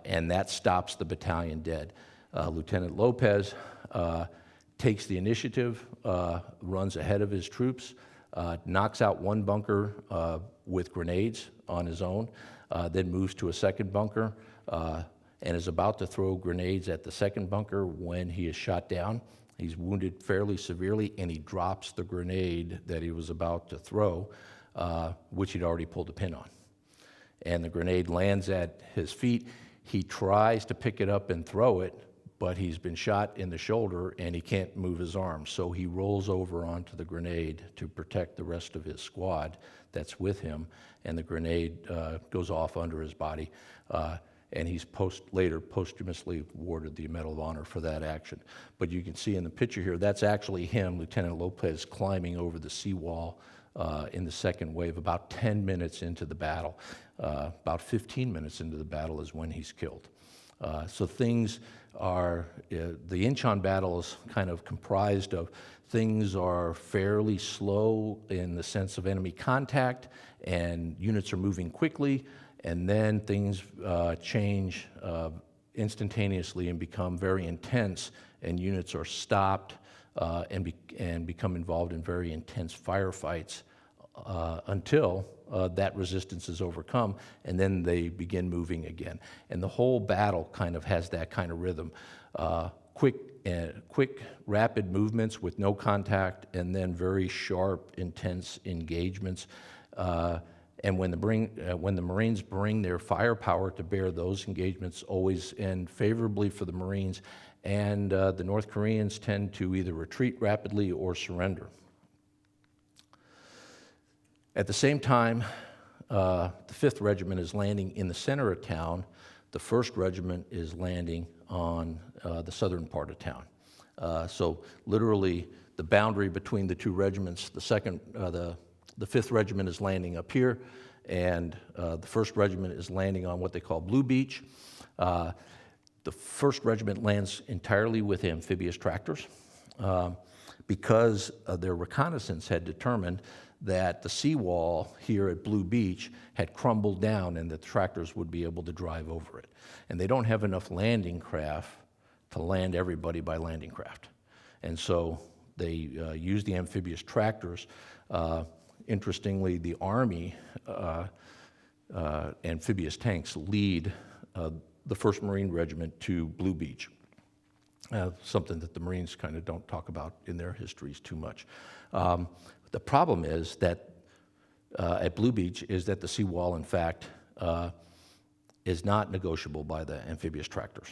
And that stops the battalion dead. Lieutenant Lopez takes the initiative, runs ahead of his troops, knocks out 1 bunker with grenades on his own, then moves to a 2nd bunker, and is about to throw grenades at the 2nd bunker when he is shot down. He's wounded fairly severely, and he drops the grenade that he was about to throw, which he'd already pulled the pin on. And the grenade lands at his feet. He tries to pick it up and throw it, but he's been shot in the shoulder, and he can't move his arm. So he rolls over onto the grenade to protect the rest of his squad that's with him, and the grenade goes off under his body. And he's later posthumously awarded the Medal of Honor for that action. But you can see in the picture here, that's actually him, Lieutenant Lopez, climbing over the seawall in the second wave about 10 minutes into the battle. About 15 minutes into the battle is when he's killed. So things are, the Inchon battle is kind of comprised of things are fairly slow in the sense of enemy contact, and units are moving quickly, and then things change instantaneously and become very intense, and units are stopped and become involved in very intense firefights until that resistance is overcome, and then they begin moving again. And the whole battle kind of has that kind of rhythm. Quick, rapid movements with no contact, and then very sharp, intense engagements. And when the Marines bring their firepower to bear, those engagements always end favorably for the Marines, and the North Koreans tend to either retreat rapidly or surrender. At the same time, the 5th Regiment is landing in the center of town. The 1st Regiment is landing on the southern part of town. So literally, the boundary between the 2 regiments, the The 5th Regiment is landing up here, and the 1st Regiment is landing on what they call Blue Beach. The 1st Regiment lands entirely with amphibious tractors because their reconnaissance had determined that the seawall here at Blue Beach had crumbled down and that the tractors would be able to drive over it. And they don't have enough landing craft to land everybody by landing craft. And so they use the amphibious tractors. Interestingly, the Army amphibious tanks lead the 1st Marine Regiment to Blue Beach, something that the Marines kind of don't talk about in their histories too much. The problem is that at Blue Beach is that the seawall, in fact, is not negotiable by the amphibious tractors.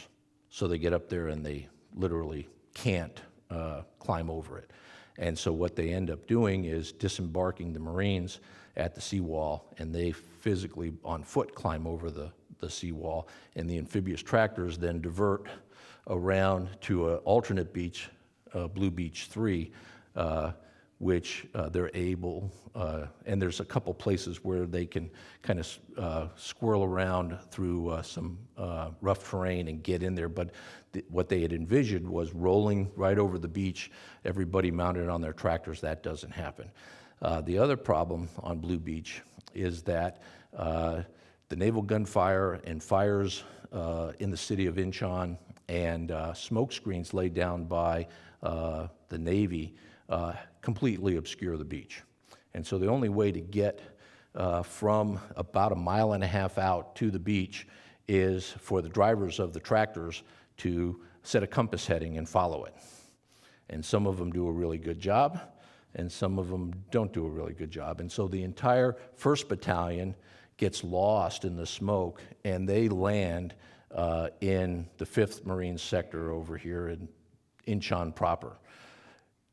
So they get up there and they literally can't climb over it. And so what they end up doing is disembarking the Marines at the seawall, and they physically on foot climb over the seawall, and the amphibious tractors then divert around to an alternate beach, Blue Beach 3, which they're able, and there's a couple places where they can kind of squirrel around through some rough terrain and get in there, but what they had envisioned was rolling right over the beach, everybody mounted on their tractors. That doesn't happen. The other problem on Blue Beach is that the naval gunfire and fires in the city of Inchon and smoke screens laid down by the Navy completely obscure the beach. And so the only way to get from about 1.5 miles out to the beach is for the drivers of the tractors to set a compass heading and follow it. And some of them do a really good job, and some of them don't do a really good job. And so the entire 1st Battalion gets lost in the smoke, and they land in the 5th Marine sector over here in Inchon proper.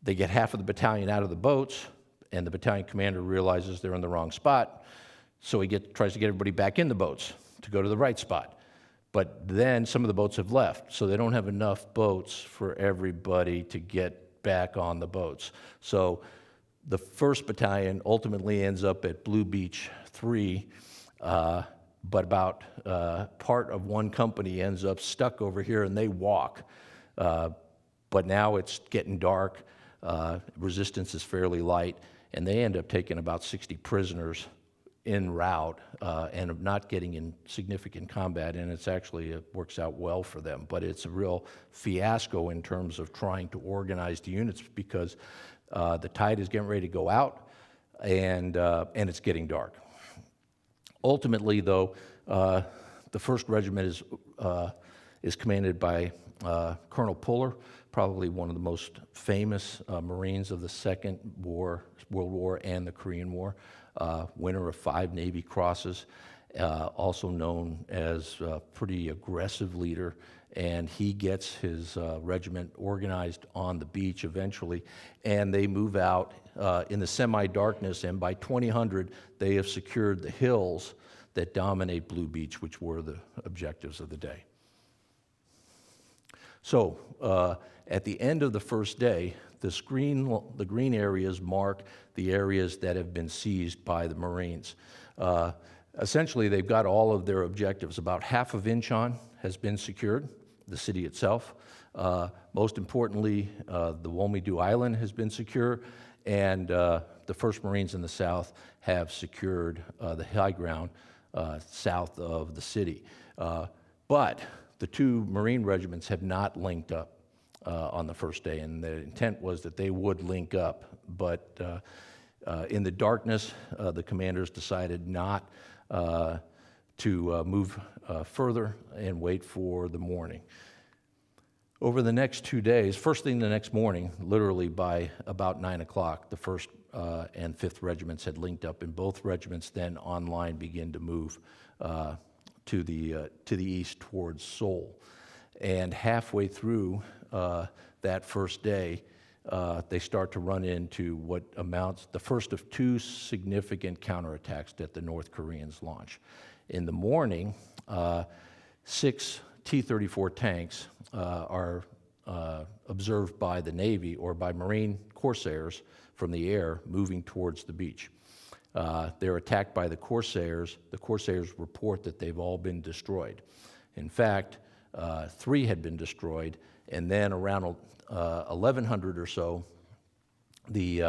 They get half of the battalion out of the boats, and the battalion commander realizes they're in the wrong spot, so he tries to get everybody back in the boats to go to the right spot. But then some of the boats have left, so they don't have enough boats for everybody to get back on the boats. So the 1st Battalion ultimately ends up at Blue Beach 3, but about part of one company ends up stuck over here, and they walk. But now it's getting dark. Resistance is fairly light, and they end up taking about 60 prisoners en route and not getting in significant combat, and it works out well for them. But it's a real fiasco in terms of trying to organize the units because the tide is getting ready to go out, and it's getting dark. Ultimately, though, the 1st Regiment is commanded by Colonel Puller, probably one of the most famous Marines of the Second World War and the Korean War, winner of 5 Navy Crosses, also known as a pretty aggressive leader, and he gets his regiment organized on the beach eventually, and they move out in the semi-darkness, and by 2000 they have secured the hills that dominate Blue Beach, which were the objectives of the day. So at the end of the first day, the green areas mark the areas that have been seized by the Marines. Essentially, they've got all of their objectives. About half of Inchon has been secured, the city itself. Most importantly, the Womedue Island has been secure, and the 1st Marines in the south have secured the high ground south of the city. But the 2 Marine regiments have not linked up on the first day, and the intent was that they would link up, but in the darkness, the commanders decided not to move further and wait for the morning. Over the next 2 days, first thing the next morning, literally by about 9 o'clock, the 1st and 5th regiments had linked up, and both regiments then online begin to move to the east towards Seoul. And halfway through that first day, they start to run into what amounts the first of 2 significant counterattacks that the North Koreans launch. In the morning, 6 T-34 tanks are observed by the Navy or by Marine corsairs from the air moving towards the beach. They're attacked by the Corsairs. The Corsairs report that they've all been destroyed. In fact, 3 had been destroyed, and then around 1100 or so, the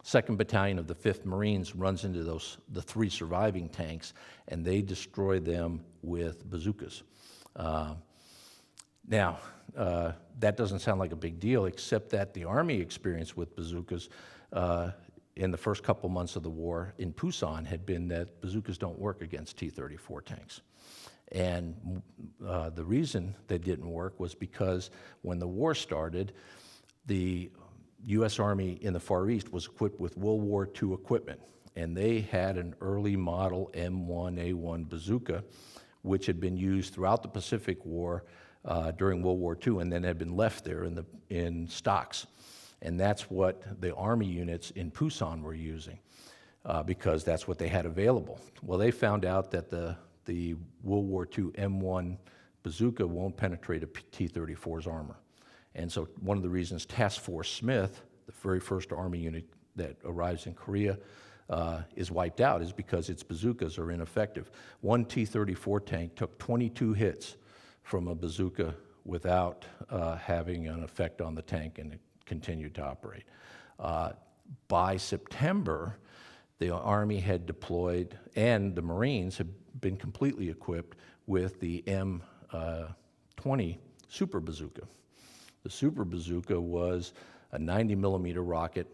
2nd Battalion of the 5th Marines runs into the 3 surviving tanks, and they destroy them with bazookas. Now, that doesn't sound like a big deal, except that the Army experience with bazookas in the first couple months of the war in Pusan had been that bazookas don't work against T-34 tanks. And the reason they didn't work was because when the war started, the U.S. Army in the Far East was equipped with World War II equipment, and they had an early model M1A1 bazooka, which had been used throughout the Pacific War during World War II, and then had been left there in stocks. And that's what the Army units in Pusan were using, because that's what they had available. Well, they found out that the World War II M1 bazooka won't penetrate a T-34's armor. And so one of the reasons Task Force Smith, the very first Army unit that arrives in Korea, is wiped out is because its bazookas are ineffective. One T-34 tank took 22 hits from a bazooka without having an effect on the tank, and it continued to operate. By September, the Army had deployed, and the Marines had been completely equipped with the M20 Super Bazooka. The Super Bazooka was a 90-millimeter rocket,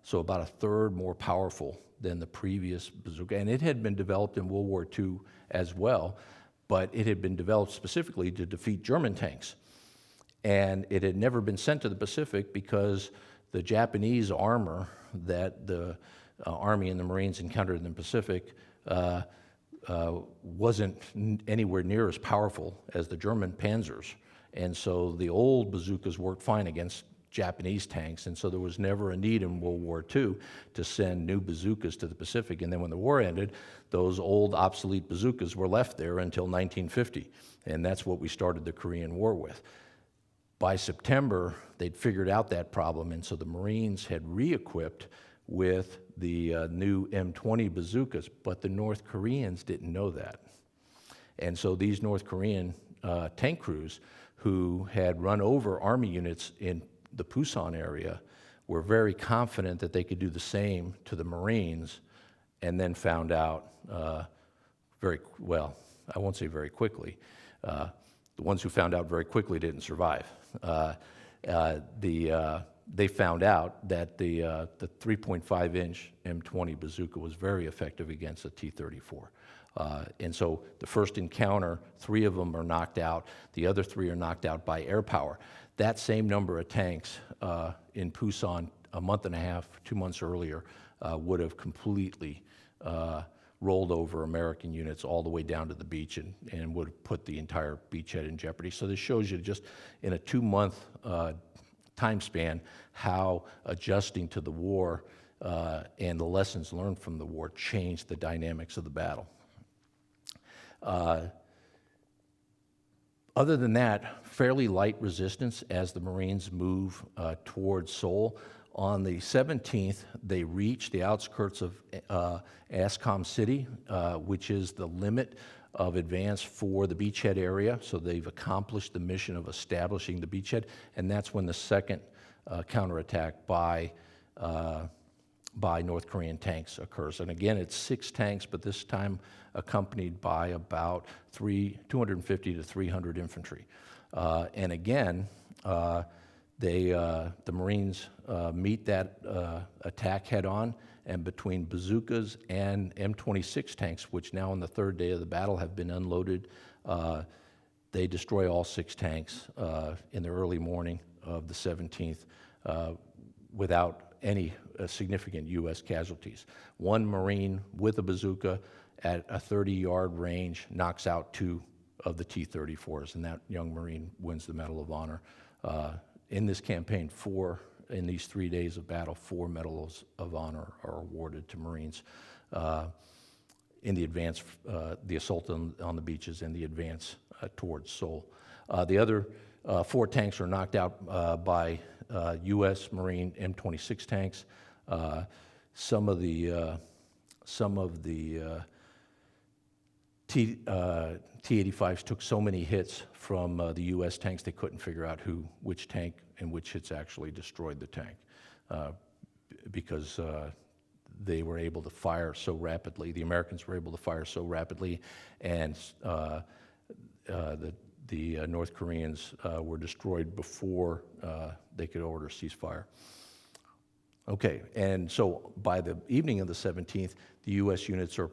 so about a third more powerful than the previous bazooka, and it had been developed in World War II as well, but it had been developed specifically to defeat German tanks. And it had never been sent to the Pacific because the Japanese armor that the Army and the Marines encountered in the Pacific wasn't anywhere near as powerful as the German panzers. And so the old bazookas worked fine against Japanese tanks, and so there was never a need in World War II to send new bazookas to the Pacific. And then when the war ended, those old obsolete bazookas were left there until 1950, and that's what we started the Korean War with. By September, they'd figured out that problem, and so the Marines had re-equipped with the new M20 bazookas, but the North Koreans didn't know that. And so these North Korean tank crews who had run over Army units in the Pusan area were very confident that they could do the same to the Marines, and then found out I won't say very quickly. The ones who found out very quickly didn't survive. They found out that the 3.5-inch M20 bazooka was very effective against a T-34. And so the first encounter, 3 of them are knocked out. The other 3 are knocked out by air power. That same number of tanks in Pusan a month and a half, 2 months earlier, would have completely rolled over American units all the way down to the beach and would have put the entire beachhead in jeopardy. So this shows you just in a 2-month time span how adjusting to the war and the lessons learned from the war changed the dynamics of the battle. Other than that, fairly light resistance as the Marines move towards Seoul. On the 17th, they reach the outskirts of Ascom City, which is the limit of advance for the beachhead area. So they've accomplished the mission of establishing the beachhead, and that's when the second counterattack by North Korean tanks occurs. And again, it's 6 tanks, but this time accompanied by about 250 to 300 infantry. And again, the Marines meet that attack head on, and between bazookas and M26 tanks, which now on the 3rd day of the battle have been unloaded, they destroy all 6 tanks in the early morning of the 17th without any significant U.S. casualties. 1 Marine with a bazooka at a 30-yard range knocks out 2 of the T-34s, and that young Marine wins the Medal of Honor. In this campaign, in these 3 days of battle, 4 Medals of Honor are awarded to Marines in the advance, the assault on the beaches and the advance towards Seoul. The other 4 tanks are knocked out by U.S. Marine M26 tanks. Some of the some of the T-85s took so many hits from the U.S. tanks they couldn't figure out which tank and which hits actually destroyed the tank because they were able to fire so rapidly. The Americans were able to fire so rapidly, and the North Koreans were destroyed before they could order ceasefire. Okay, and so by the evening of the 17th, the U.S. units are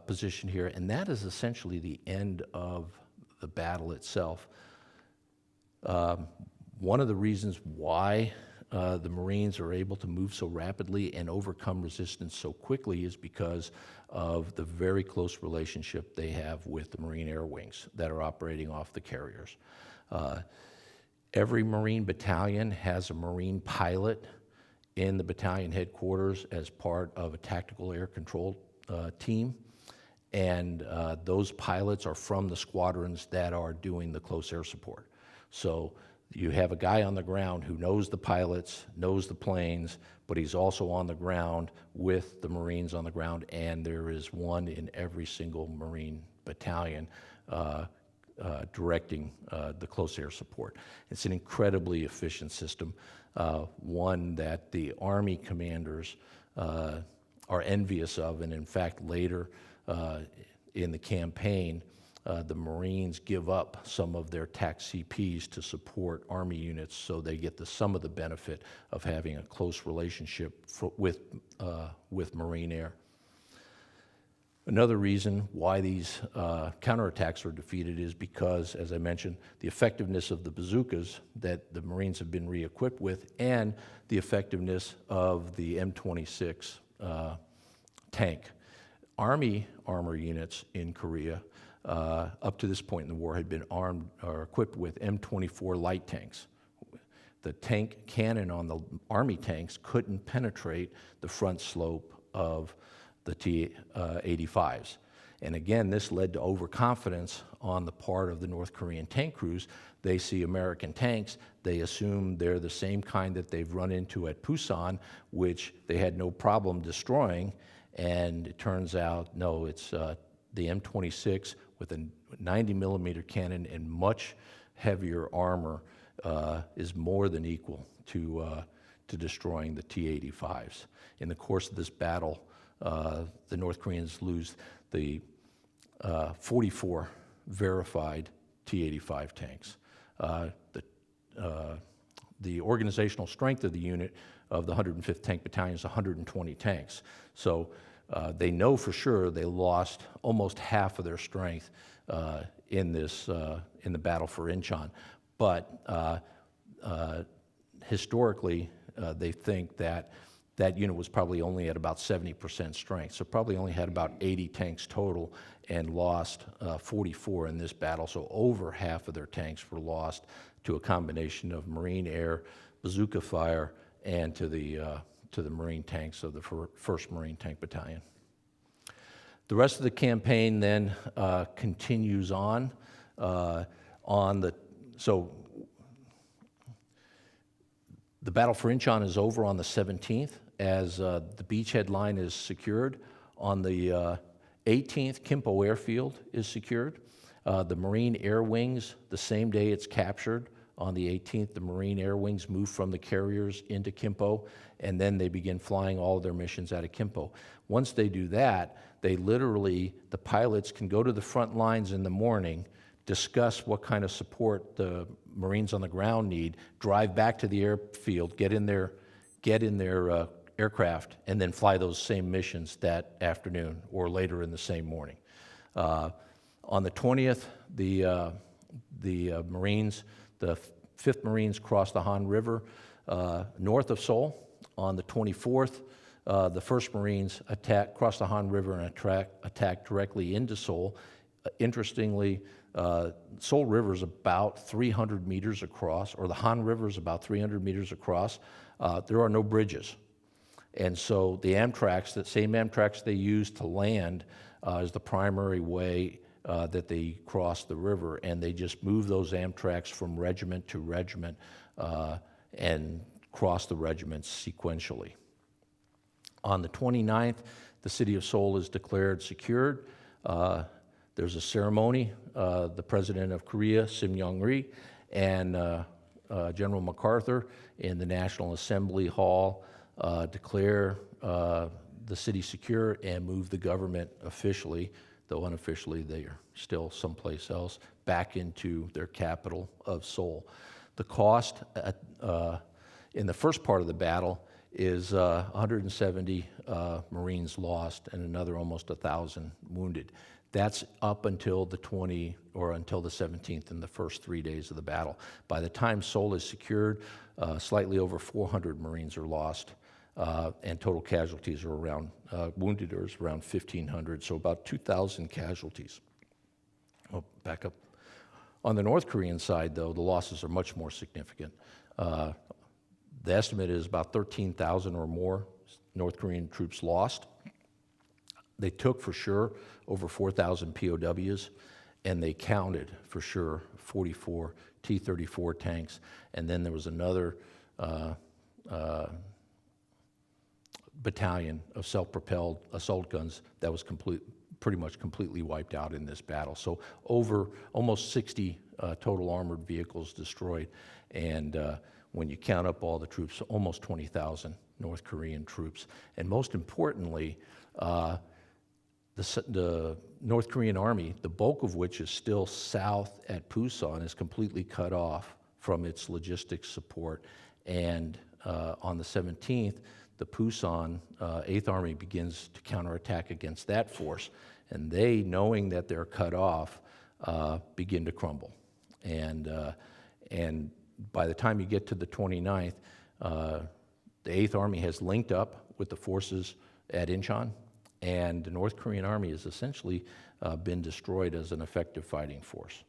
positioned here, and that is essentially the end of the battle itself. One of the reasons why the Marines are able to move so rapidly and overcome resistance so quickly is because of the very close relationship they have with the Marine Air Wings that are operating off the carriers. Every Marine battalion has a Marine pilot in the battalion headquarters as part of a tactical air control team, and those pilots are from the squadrons that are doing the close air support. So you have a guy on the ground who knows the pilots, knows the planes, but he's also on the ground with the Marines on the ground, and there is one in every single Marine battalion directing the close air support. It's an incredibly efficient system, one that the Army commanders are envious of, and in fact later in the campaign, the Marines give up some of their TAC CPs to support Army units, so they get some of the benefit of having a close relationship with Marine Air. Another reason why these counterattacks are defeated is because, as I mentioned, the effectiveness of the bazookas that the Marines have been re-equipped with, and the effectiveness of the M26 tank. Army armor units in Korea up to this point in the war had been armed or equipped with M24 light tanks. The tank cannon on the Army tanks couldn't penetrate the front slope of the T-85s. And again, this led to overconfidence on the part of the North Korean tank crews. They see American tanks, they assume they're the same kind that they've run into at Pusan, which they had no problem destroying, and it turns out, no, it's the M26 with a 90 millimeter cannon and much heavier armor is more than equal to destroying the T-85s. In the course of this battle, the North Koreans lose the 44 verified T-85 tanks. The organizational strength of the unit of the 105th Tank Battalion is 120 tanks. So they know for sure they lost almost half of their strength in the battle for Incheon. But historically, they think that that unit was probably only at about 70% strength, so probably only had about 80 tanks total and lost 44 in this battle, so over half of their tanks were lost to a combination of Marine air, bazooka fire, and to the Marine tanks of the 1st Marine Tank Battalion. The rest of the campaign then continues on so the battle for Incheon is over on the 17th as the beachhead line is secured. On the 18th, Kimpo Airfield is secured. The Marine Air Wings, the same day it's captured, on the 18th, the Marine Air Wings move from the carriers into Kimpo, and then they begin flying all of their missions out of Kimpo. Once they do that, the pilots can go to the front lines in the morning, discuss what kind of support the Marines on the ground need, drive back to the airfield, get in their aircraft, and then fly those same missions that afternoon or later in the same morning. On the 20th, the Marines, the 5th Marines cross the Han River north of Seoul. On the 24th, the 1st Marines cross the Han River and attack directly into Seoul. Interestingly, Seoul River is about 300 meters across, or the Han River is about 300 meters across. There are no bridges. And so the Amtraks, the same Amtraks they use to land, is the primary way that they cross the river, and they just move those Amtraks from regiment to regiment and cross the regiments sequentially. On the 29th, The city of Seoul is declared secured. There's a ceremony. The president of Korea, Sim Young-ri, and General MacArthur in the National Assembly Hall declare the city secure and move the government officially, though unofficially they are still someplace else, back into their capital of Seoul. The cost in the first part of the battle is 170 Marines lost and another almost 1,000 wounded. That's up until the 17th in the first 3 days of the battle. By the time Seoul is secured, slightly over 400 Marines are lost, and total casualties are around, wounded are around 1,500, so about 2,000 casualties. Oh, back up. On the North Korean side, though, the losses are much more significant. The estimate is about 13,000 or more North Korean troops lost. They took for sure over 4,000 POWs, and they counted for sure 44 T-34 tanks, and then there was another battalion of self-propelled assault guns that was pretty much completely wiped out in this battle. So over almost 60 total armored vehicles destroyed, and when you count up all the troops, almost 20,000 North Korean troops. And most importantly, the North Korean army, the bulk of which is still south at Pusan, is completely cut off from its logistics support. And on the 17th, the Pusan 8th Army begins to counterattack against that force. And they, knowing that they're cut off, begin to crumble. And by the time you get to the 29th, the 8th Army has linked up with the forces at Incheon, and the North Korean army has essentially been destroyed as an effective fighting force.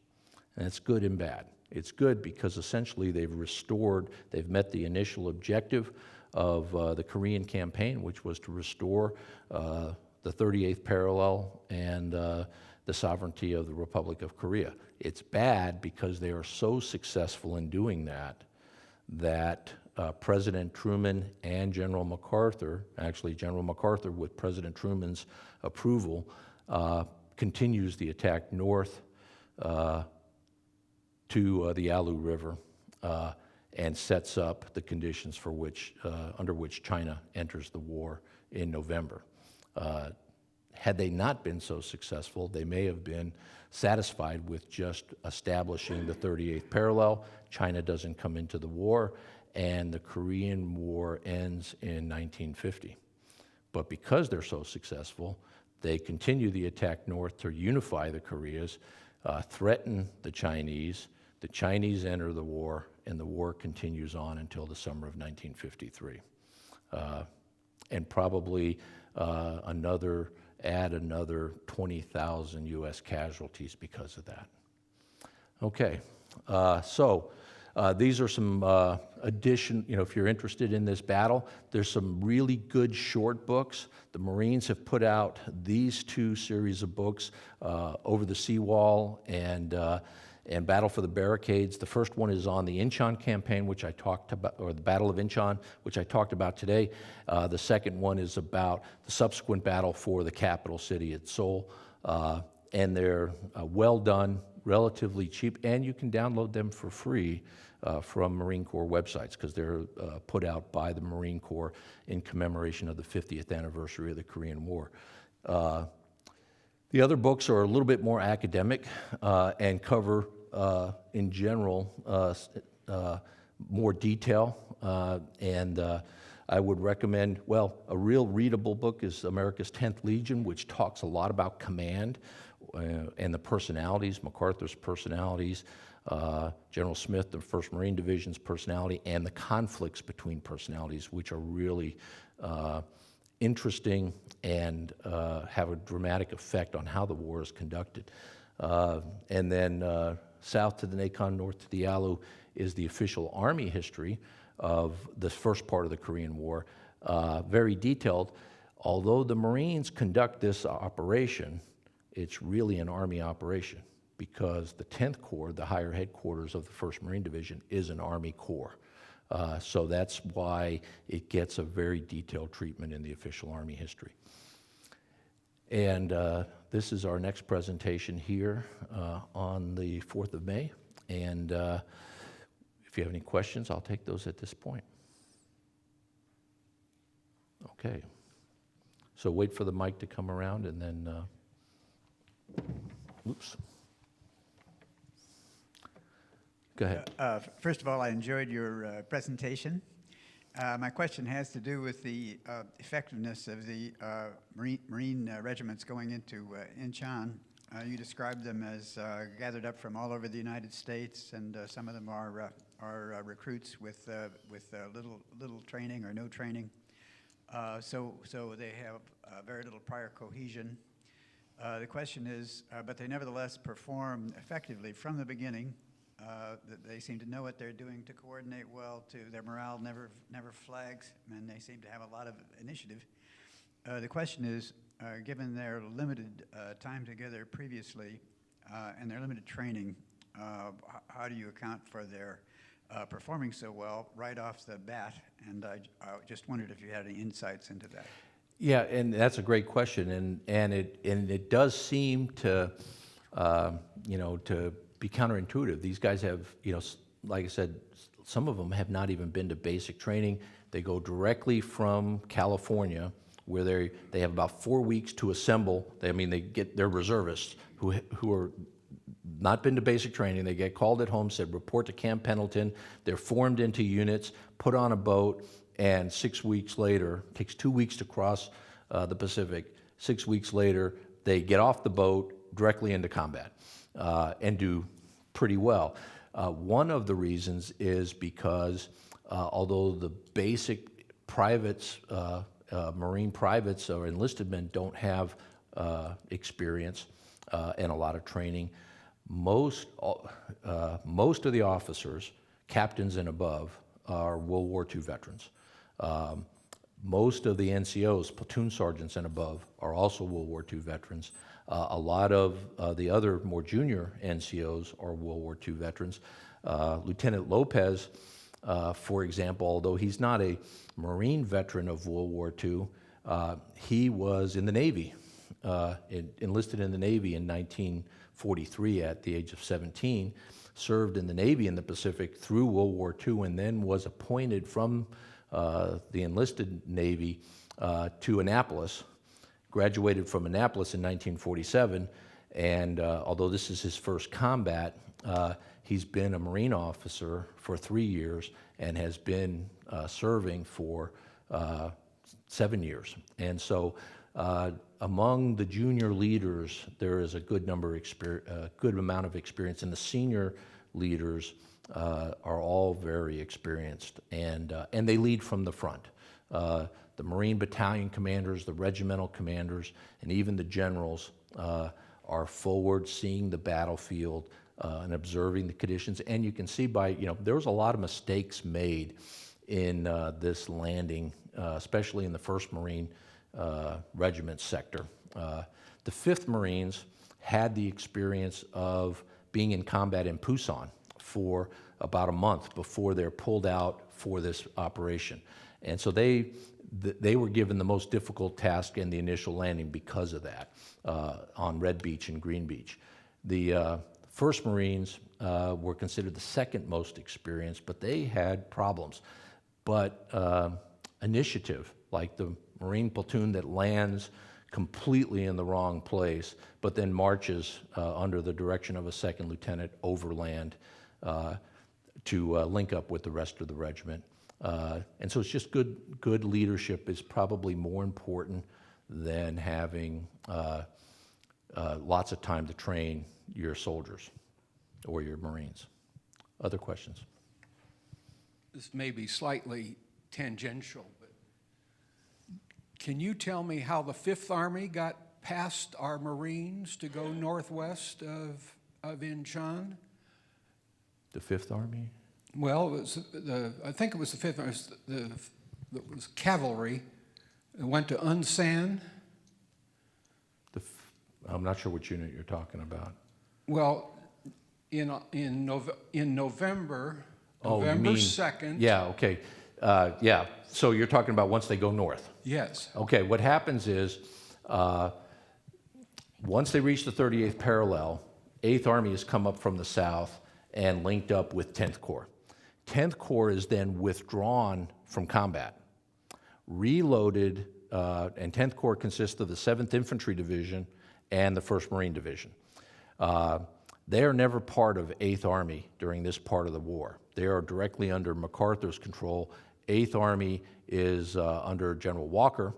And it's good and bad. It's good because essentially they've met the initial objective of the Korean campaign, which was to restore the 38th parallel and the sovereignty of the Republic of Korea. It's bad because they are so successful in doing that President Truman and General MacArthur, actually General MacArthur with President Truman's approval, continues the attack north to the Yalu River and sets up the conditions for under which China enters the war in November. Had they not been so successful, they may have been satisfied with just establishing the 38th parallel. China doesn't come into the war, and the Korean War ends in 1950. But because they're so successful, they continue the attack north to unify the Koreas, threaten the Chinese enter the war, and the war continues on until the summer of 1953. And probably add another 20,000 U.S. casualties because of that. Okay, so these are some if you're interested in this battle, there's some really good short books. The Marines have put out these two series of books, Over the Seawall and Battle for the Barricades. The first one is on the Inchon campaign, which I talked about, or the Battle of Inchon, which I talked about today. The second one is about the subsequent battle for the capital city at Seoul. And they're well done, relatively cheap, and you can download them for free from Marine Corps websites because they're put out by the Marine Corps in commemoration of the 50th anniversary of the Korean War. The other books are a little bit more academic and cover, in general, more detail. I would recommend, a real readable book is America's 10th Legion, which talks a lot about command and the personalities, MacArthur's personalities, General Smith, the 1st Marine Division's personality, and the conflicts between personalities, which are really interesting and have a dramatic effect on how the war is conducted. And then south to the Mekong, north to the Yalu is the official Army history of the first part of the Korean War, very detailed. Although the Marines conduct this operation, it's really an Army operation because the 10th Corps, the higher headquarters of the 1st Marine Division, is an Army Corps. So that's why it gets a very detailed treatment in the official Army history. And this is our next presentation here on the 4th of May. And if you have any questions, I'll take those at this point. Okay. So wait for the mic to come around and then, oops. Go ahead. First of all, I enjoyed your presentation. My question has to do with the effectiveness of the Marine regiments going into Incheon. You described them as gathered up from all over the United States, and some of them are recruits with little training or no training. So they have very little prior cohesion. The question is, but they nevertheless perform effectively from the beginning. They seem to know what they're doing, to coordinate well, their morale never flags, and they seem to have a lot of initiative. The question is, given their limited time together previously and their limited training, how do you account for their performing so well right off the bat? And I just wondered if you had any insights into that. Yeah, and that's a great question, and it does seem to to be counterintuitive. These guys have, like I said, some of them have not even been to basic training. They go directly from California, where they have about 4 weeks to assemble. They get their reservists who are not been to basic training. They get called at home, said report to Camp Pendleton. They're formed into units, put on a boat, and 6 weeks later, takes 2 weeks to cross the Pacific. 6 weeks later, they get off the boat directly into combat and do pretty well. One of the reasons is because although the basic privates, Marine privates or enlisted men don't have experience and a lot of training, most of the officers, captains and above, are World War II veterans. Most of the NCOs, platoon sergeants and above, are also World War II veterans. A lot of the other more junior NCOs are World War II veterans. Lieutenant Lopez, for example, although he's not a Marine veteran of World War II, he was in the Navy, enlisted in the Navy in 1943 at the age of 17, served in the Navy in the Pacific through World War II, and then was appointed from the enlisted Navy to Annapolis, graduated from Annapolis in 1947, and although this is his first combat, he's been a Marine officer for 3 years and has been serving for 7 years. And so among the junior leaders, there is a good amount of experience, and the senior leaders are all very experienced, and they lead from the front. The Marine battalion commanders, the regimental commanders, and even the generals are forward, seeing the battlefield and observing the conditions. And you can see by, there was a lot of mistakes made in this landing, especially in the 1st Marine Regiment sector. The 5th Marines had the experience of being in combat in Pusan for about a month before they're pulled out for this operation. And so they were given the most difficult task in the initial landing because of that on Red Beach and Green Beach. The 1st Marines were considered the 2nd most experienced, but they had problems. But initiative, like the Marine platoon that lands completely in the wrong place, but then marches under the direction of a 2nd lieutenant overland to link up with the rest of the regiment. And so it's just good leadership is probably more important than having lots of time to train your soldiers or your Marines. Other questions? This may be slightly tangential, but can you tell me how the 5th Army got past our Marines to go northwest of Inchon? The 5th Army? Well, it was I think it was the 5th Army. It was cavalry. It went to Unsan. I'm not sure which unit you're talking about. Well, in November, Oh, you November mean- 2nd. Yeah, okay. Yeah, so you're talking about once they go north. Yes. Okay, what happens is Once they reach the 38th parallel, 8th Army has come up from the south and linked up with 10th Corps. 10th Corps is then withdrawn from combat, reloaded, and 10th Corps consists of the 7th Infantry Division and the 1st Marine Division. They are never part of 8th Army during this part of the war. They are directly under MacArthur's control. 8th Army is under General Walker.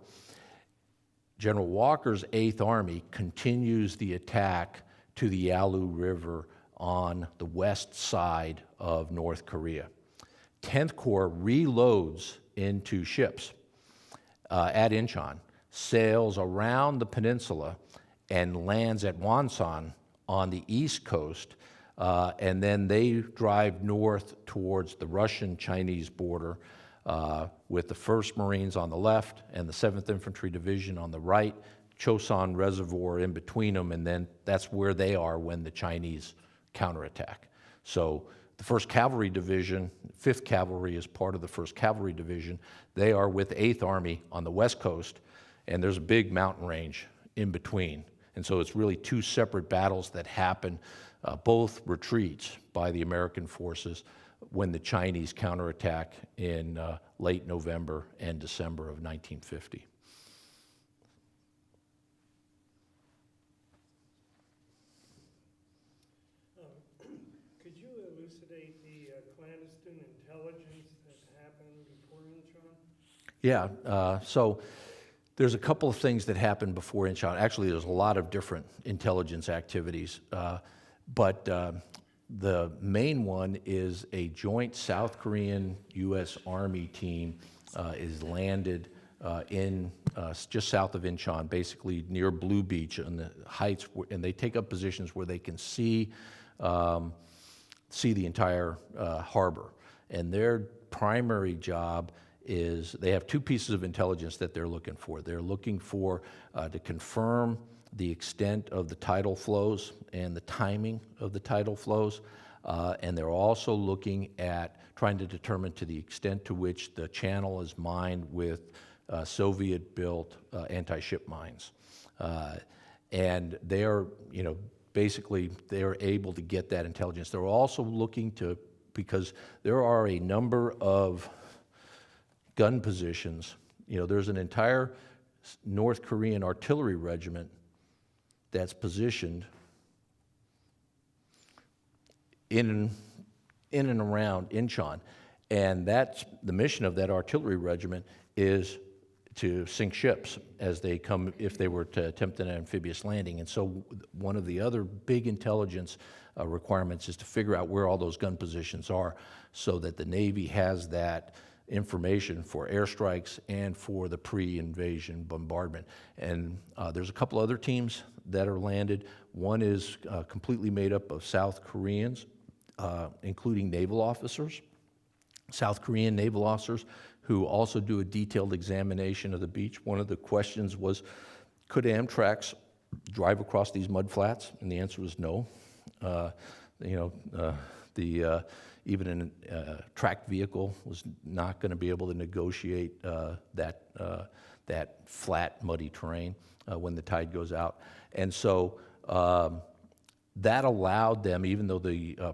General Walker's 8th Army continues the attack to the Yalu River on the west side of North Korea. 10th Corps reloads into ships at Incheon, sails around the peninsula, and lands at Wonsan on the east coast, and then they drive north towards the Russian-Chinese border with the 1st Marines on the left and the 7th Infantry Division on the right, Chosun Reservoir in between them, and then that's where they are when the Chinese counterattack. So the 1st Cavalry Division, 5th Cavalry is part of the 1st Cavalry Division. They are with 8th Army on the west coast, and there's a big mountain range in between. And so it's really two separate battles that happen, both retreats by the American forces when the Chinese counterattack in late November and December of 1950. Could you elucidate the clandestine intelligence that happened before Inchon? Yeah, so there's a couple of things that happened before Incheon. Actually, there's a lot of different intelligence activities, but the main one is a joint South Korean U.S. Army team is landed in just south of Incheon, basically near Blue Beach on the heights, and they take up positions where they can see the entire harbor. And their primary job is they have two pieces of intelligence that they're looking for. They're looking for to confirm the extent of the tidal flows and the timing of the tidal flows, and they're also looking at trying to determine to the extent to which the channel is mined with Soviet-built anti-ship mines. And they are, basically they're able to get that intelligence. They're also looking to, because there are a number of gun positions. There's an entire North Korean artillery regiment that's positioned in and around Incheon. And that's the mission of that artillery regiment is to sink ships as they come, if they were to attempt an amphibious landing. And so one of the other big intelligence requirements is to figure out where all those gun positions are so that the Navy has that information for airstrikes and for the pre-invasion bombardment. And there's a couple other teams that are landed. One is completely made up of South Koreans, including naval officers, South Korean naval officers who also do a detailed examination of the beach. One of the questions was, could Amtraks drive across these mud flats? And the answer was no. Even a tracked vehicle was not going to be able to negotiate that flat, muddy terrain when the tide goes out. And so that allowed them, even though the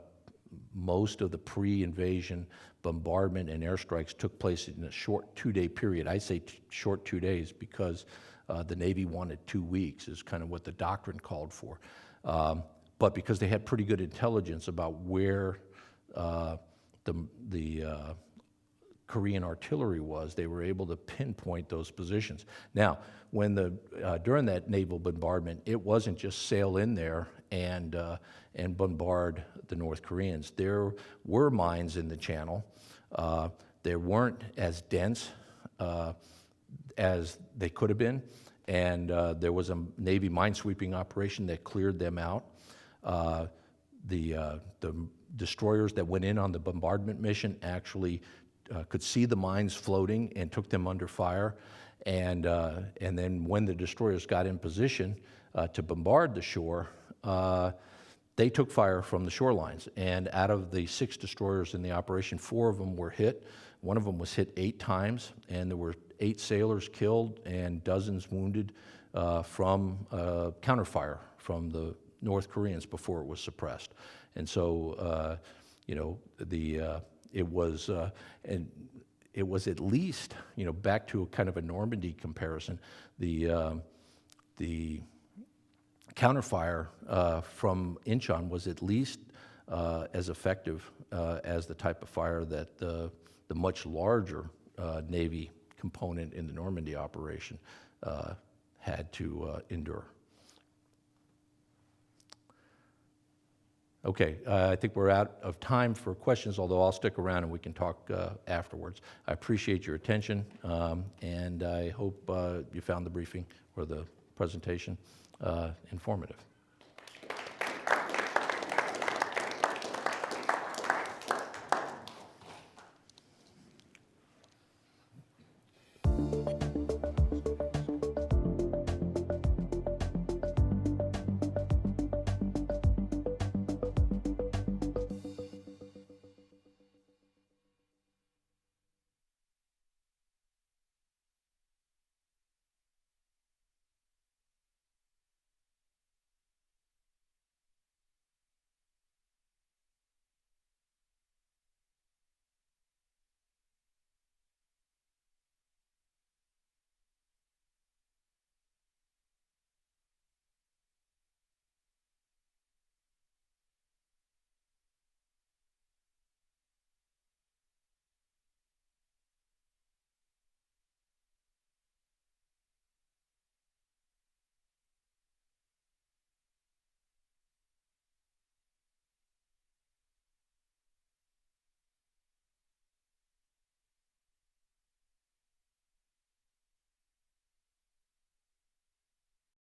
most of the pre-invasion bombardment and airstrikes took place in a short 2-day period. I say short 2 days because the Navy wanted 2 weeks is kind of what the doctrine called for. But because they had pretty good intelligence about where the Korean artillery was, they were able to pinpoint those positions. Now, when during that naval bombardment, it wasn't just sail in there and bombard the North Koreans. There were mines in the channel. They weren't as dense as they could have been, and there was a Navy minesweeping operation that cleared them out. The destroyers that went in on the bombardment mission actually could see the mines floating and took them under fire. And then when the destroyers got in position to bombard the shore, they took fire from the shorelines. And out of the 6 destroyers in the operation, 4 of them were hit. One of them was hit 8 times, and there were 8 sailors killed and dozens wounded from counterfire from the North Koreans before it was suppressed. And so, you know, it was at least, you know, back to a kind of a Normandy comparison, the counterfire from Inchon was at least as effective as the type of fire that the much larger Navy component in the Normandy operation had to endure. Okay, I think we're out of time for questions, although I'll stick around and we can talk afterwards. I appreciate your attention, and I hope you found the briefing or the presentation informative.